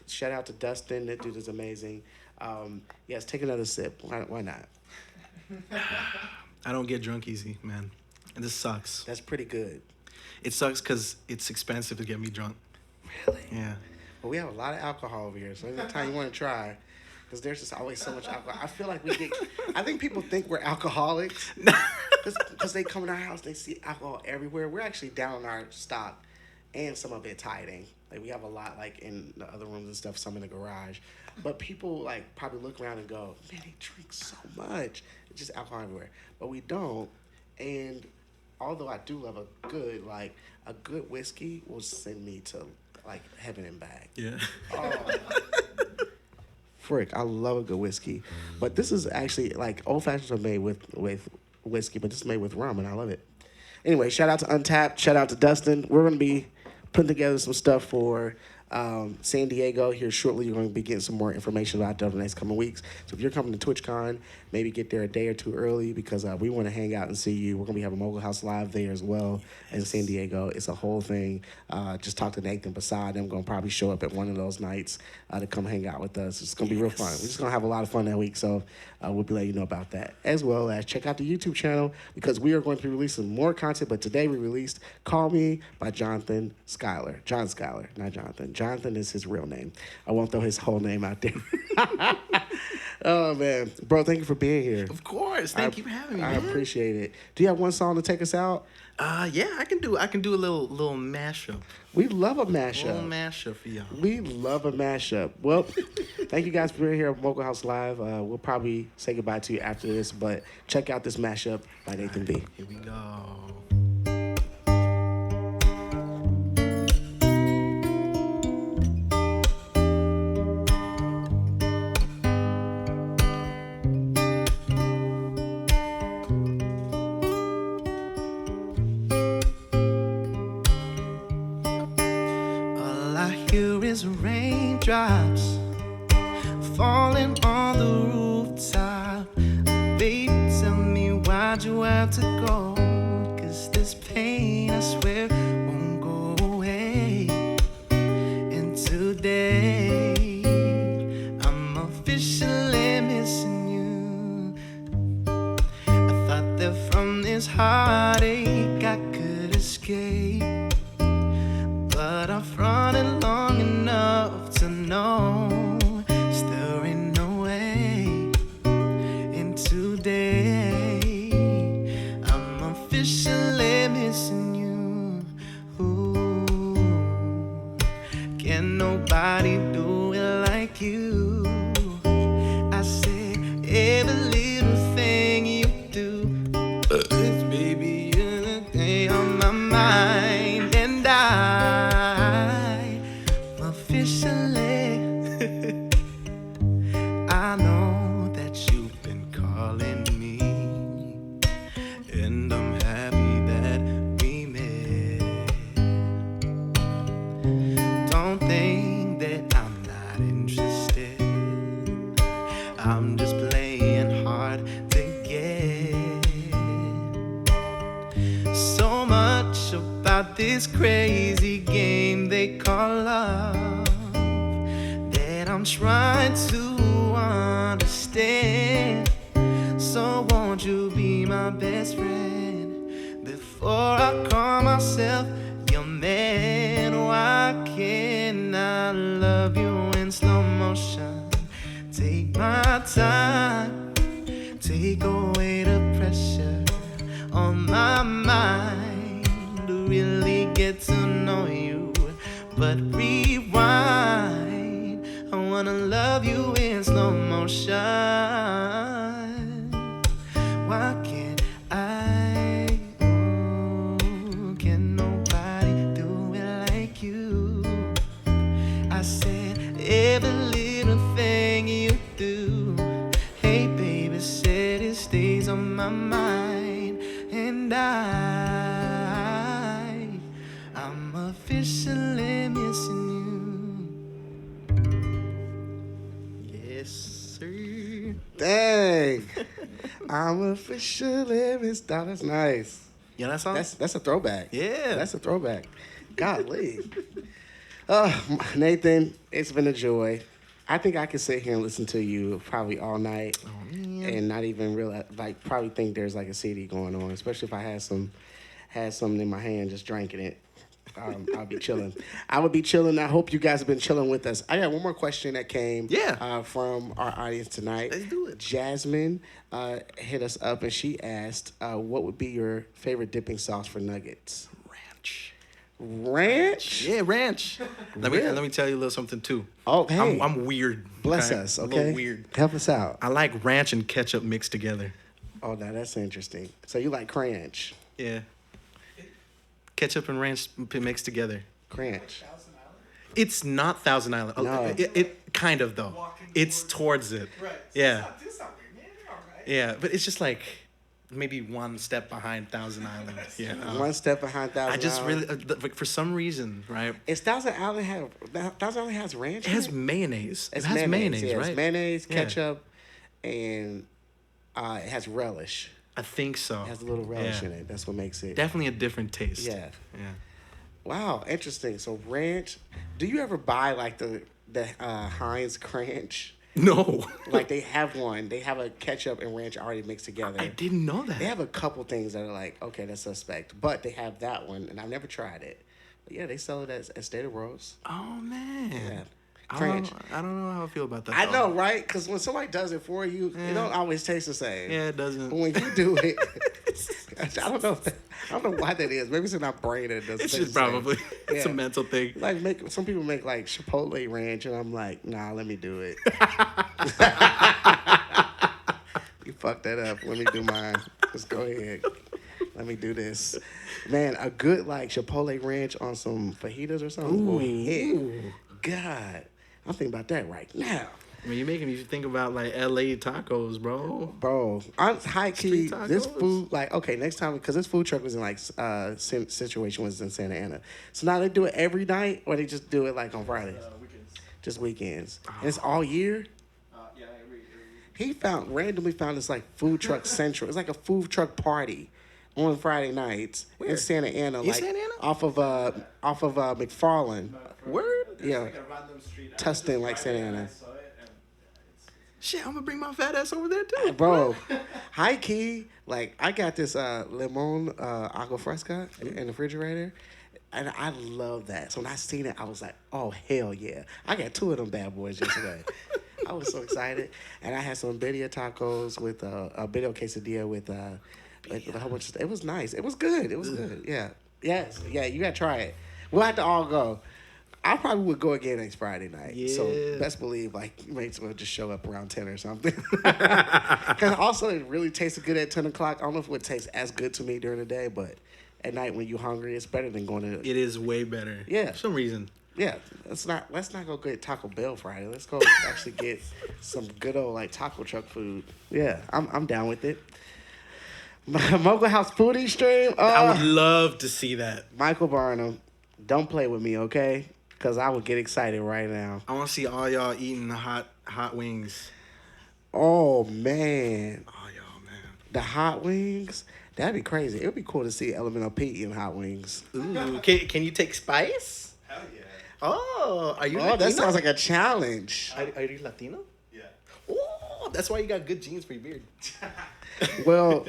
Shout out to Dustin. That dude is amazing. Yes, take another sip. Why not? I don't get drunk easy, man. And this sucks. That's pretty good. It sucks because it's expensive to get me drunk. Really? Yeah. Well, we have a lot of alcohol over here, so anytime you want to try, because there's just always so much alcohol. I feel like we get. I think people think we're alcoholics because they come in our house, they see alcohol everywhere. We're actually down on our stock, and some of it tithing. Like we have a lot like in the other rooms and stuff, some in the garage. But people like probably look around and go, man, they drink so much. It's just alcohol everywhere. But we don't. And although I do love a good whiskey will send me to like heaven and back. Yeah. Oh, frick, I love a good whiskey. But this is actually like old fashions are made with whiskey, but this is made with rum, and I love it. Anyway, shout out to Untapped. Shout out to Dustin. We're gonna be putting together some stuff for San Diego here shortly. You're going to be getting some more information about that over the next coming weeks. So if you're coming to TwitchCon, maybe get there a day or two early because we want to hang out and see you. We're going to be having Mogul House live there as well in San Diego. It's a whole thing. Just talk to Nathan Basad. I'm going to probably show up at one of those nights to come hang out with us. It's going to be real fun. We're just going to have a lot of fun that week. So we'll be letting you know about that. As well as check out the YouTube channel because we are going to be releasing more content. But today we released Call Me by Jonathan Schuyler. John Schuyler, not Jonathan. Jonathan is his real name. I won't throw his whole name out there. Oh, man. Bro, thank you for being here. Of course. Thank you for having me, I man. appreciate it. Do you have one song to take us out? Yeah, I can do a little mashup. We love a A little mashup. mashup for y'all. We love a mashup. Well, thank you guys for being here at Mogul House Live. We'll probably say goodbye to you after this, but check out this mashup by Nathan B. Here we go. All I hear is raindrops falling on the rooftop. Baby, tell me why'd you have to go? 'Cause this pain, I swear, won't go away. And today, I'm officially missing you. I thought that from this heartache I could escape, but I've run it long enough to know still ain't no way. And today, I'm officially missing you. Ooh, can nobody do it like you? I say every little thing you do. This baby, you're the thing on my mind, and I'm officially. I know that you've been calling me, and I'm happy that we met. Don't think that I'm not interested. I'm just playing hard to get. So much about this crazy game they call love that I'm trying to understand. So won't you be my best friend before I call myself your man? Why can't I love you in slow motion? Take my time, take away the pressure on my mind to really get to know you. But rewind, I wanna love you in slow motion. Why can't I? Ooh, can nobody do it like you? I said every little thing you do. Hey baby, said it stays on my mind, and I'm officially missing you. Yes, sir. Dang. I'm officially missed. Oh, that's nice. Yeah, that song. That's a throwback. Yeah. That's a throwback. Golly. Nathan, it's been a joy. I think I could sit here and listen to you probably all night and not even realize, like, probably think there's like a CD going on, especially if I had something in my hand just drinking it. I'll be chilling. I would be chilling. I hope you guys have been chilling with us. I got one more question that came from our audience tonight. Let's do it. Jasmine hit us up and she asked, what would be your favorite dipping sauce for nuggets? Ranch? Yeah, ranch. Let me tell you a little something too. Oh, hey. I'm weird. Bless us, okay? A little weird. Help us out. I like ranch and ketchup mixed together. Oh, now that's interesting. So you like cranch? Yeah. Ketchup and ranch mixed together. Cranch. It's not Thousand Island. No. It kind of though. It's towards it. Right. Yeah. It's not weird, man. You're all right. Yeah, but it's just like maybe one step behind Thousand Island. Yeah. One step behind Thousand I just Island. really like, for some reason, right? Is Thousand Island has ranch? It has mayonnaise. It's It has mayonnaise, yeah, right? It's mayonnaise, Yeah. ketchup, and it has relish. I think so. It has a little relish in it. That's what makes it. Definitely a different taste. Yeah. Yeah. Wow, interesting. So ranch. Do you ever buy like the Heinz Cranch? No. Like they have one. They have a ketchup and ranch already mixed together. I didn't know that. They have a couple things that are like, okay, that's suspect. But they have that one, and I've never tried it. But yeah, they sell it at State of Rose. Oh man. Yeah. I Cranch. don't know how I feel about that. I though. know, right? Because when somebody does it for you, it don't always taste the same. Yeah, it doesn't. But when you do it, I don't know. I don't know why that is. Maybe it's in our brain that it doesn't. It's taste just the same. probably it's a Yeah. mental thing. Like some people make like Chipotle ranch, and I'm like, nah, let me do it. You fucked that up. Let me do mine. Just go ahead. Let me do this. Man, a good like Chipotle ranch on some fajitas or something. Will hit. God, I'm thinking about that right now. I mean, you're making me think about like LA tacos, bro. Bro, I'm high key. Street This tacos? food, like, okay, next time, because this food truck was in like situation was in Santa Ana. So now they do it every night, or they just do it like on Fridays, Weekends. just weekends. And it's all year. Yeah, every He randomly found this like food truck central. It's like a food truck party on Friday nights in Santa Ana, In like Santa Ana? off of McFarland. Word? Yeah, like a random street. I was Tustin, just like driving Santa and I Ana. saw it, and Shit, I'm gonna bring my fat ass over there too, Bro, high key, like I got this limon agua fresca in the refrigerator, and I love that. So when I seen it, I was like, oh hell yeah! I got 2 of them bad boys yesterday. I was so excited, and I had some birria tacos with a birria quesadilla with a whole bunch of stuff. It was nice. It was good. It was good. Yeah. Yes. Yeah. You gotta try it. We'll have to all go. I probably would go again next Friday night. So Yeah. best believe, like, you may as well just show up around 10 or something. Because also it really tastes good at 10 o'clock. I don't know if it would taste as good to me during the day, but at night when you're hungry, it's better than going to. It is way better. Yeah. For some reason. Yeah, let's not go get Taco Bell Friday. Let's go actually get some good old like taco truck food. Yeah, I'm down with it. Mogul House foodie stream. I would love to see that. Michael Barnum, don't play with me, okay? Because I would get excited right now. I want to see all y'all eating the hot wings. Oh man, Oh y'all, man. the hot wings. That'd be crazy. It would be cool to see Elemental Pete eating hot wings. Ooh, can you take spice? hell yeah. Oh, are you? Oh, Latino? that sounds like a challenge. Are you Latino? Yeah. Oh, that's why you got good genes for your beard. Well,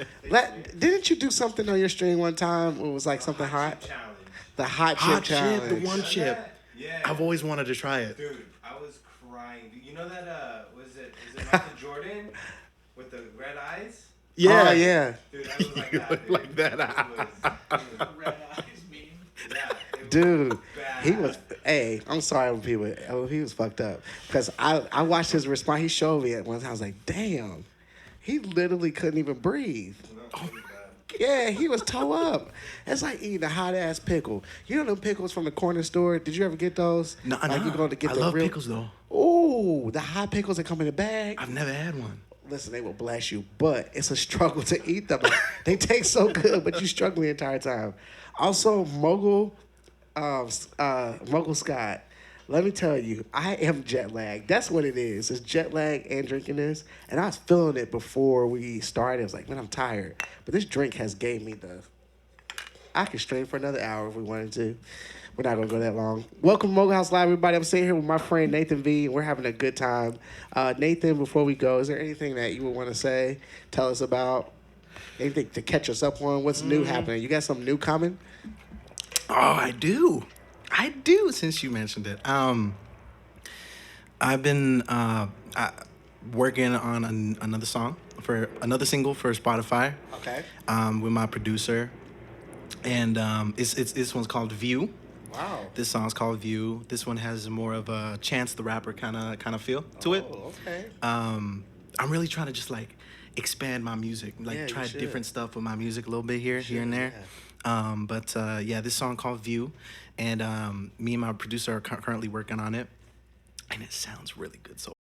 didn't you do something on your stream one time? It was like something hot. Challenge. The hot chip Hot challenge. chip, the one chip. Yeah. I've always wanted to try it. Dude, I was crying. You know that is it Michael Jordan with the red eyes? Oh yeah. Dude, I was like You that. look dude. like that. It was red eyes meme. Yeah. It was Dude, he bad. was. Hey, I'm sorry when people. He was fucked up because I watched his response. He showed me it once. I was like, damn, he literally couldn't even breathe. Yeah, he was toe up. It's like eating a hot ass pickle. You know them pickles from the corner store? Did you ever get those? No, like you go to get I the love real. pickles though. Ooh, the hot pickles that come in a bag. I've never had one. Listen, they will bless you, but it's a struggle to eat them. They taste so good, but you struggle the entire time. Also, Mogul Scott. Let me tell you, I am jet lagged. That's what it is. It's jet lag and drinking this. And I was feeling it before we started. I was like, man, I'm tired. But this drink has gave me the... I could stream for another hour if we wanted to. We're not going to go that long. Welcome to Mogul House Live, everybody. I'm sitting here with my friend Nathan V. And we're having a good time. Nathan, before we go, is there anything that you would want to say? Tell us about? Anything to catch us up on? What's new happening? You got something new coming? Oh, I do. I do. Since you mentioned it, I've been working on another song for another single for Spotify. Okay. With my producer, and it's this one's called View. Wow. This song's called View. This one has more of a Chance the Rapper kind of feel to it. Oh, okay. I'm really trying to just like expand my music, like Yeah, you try should. different stuff with my music a little bit here and there. But yeah, this song called View, and me and my producer are currently working on it, and it sounds really good so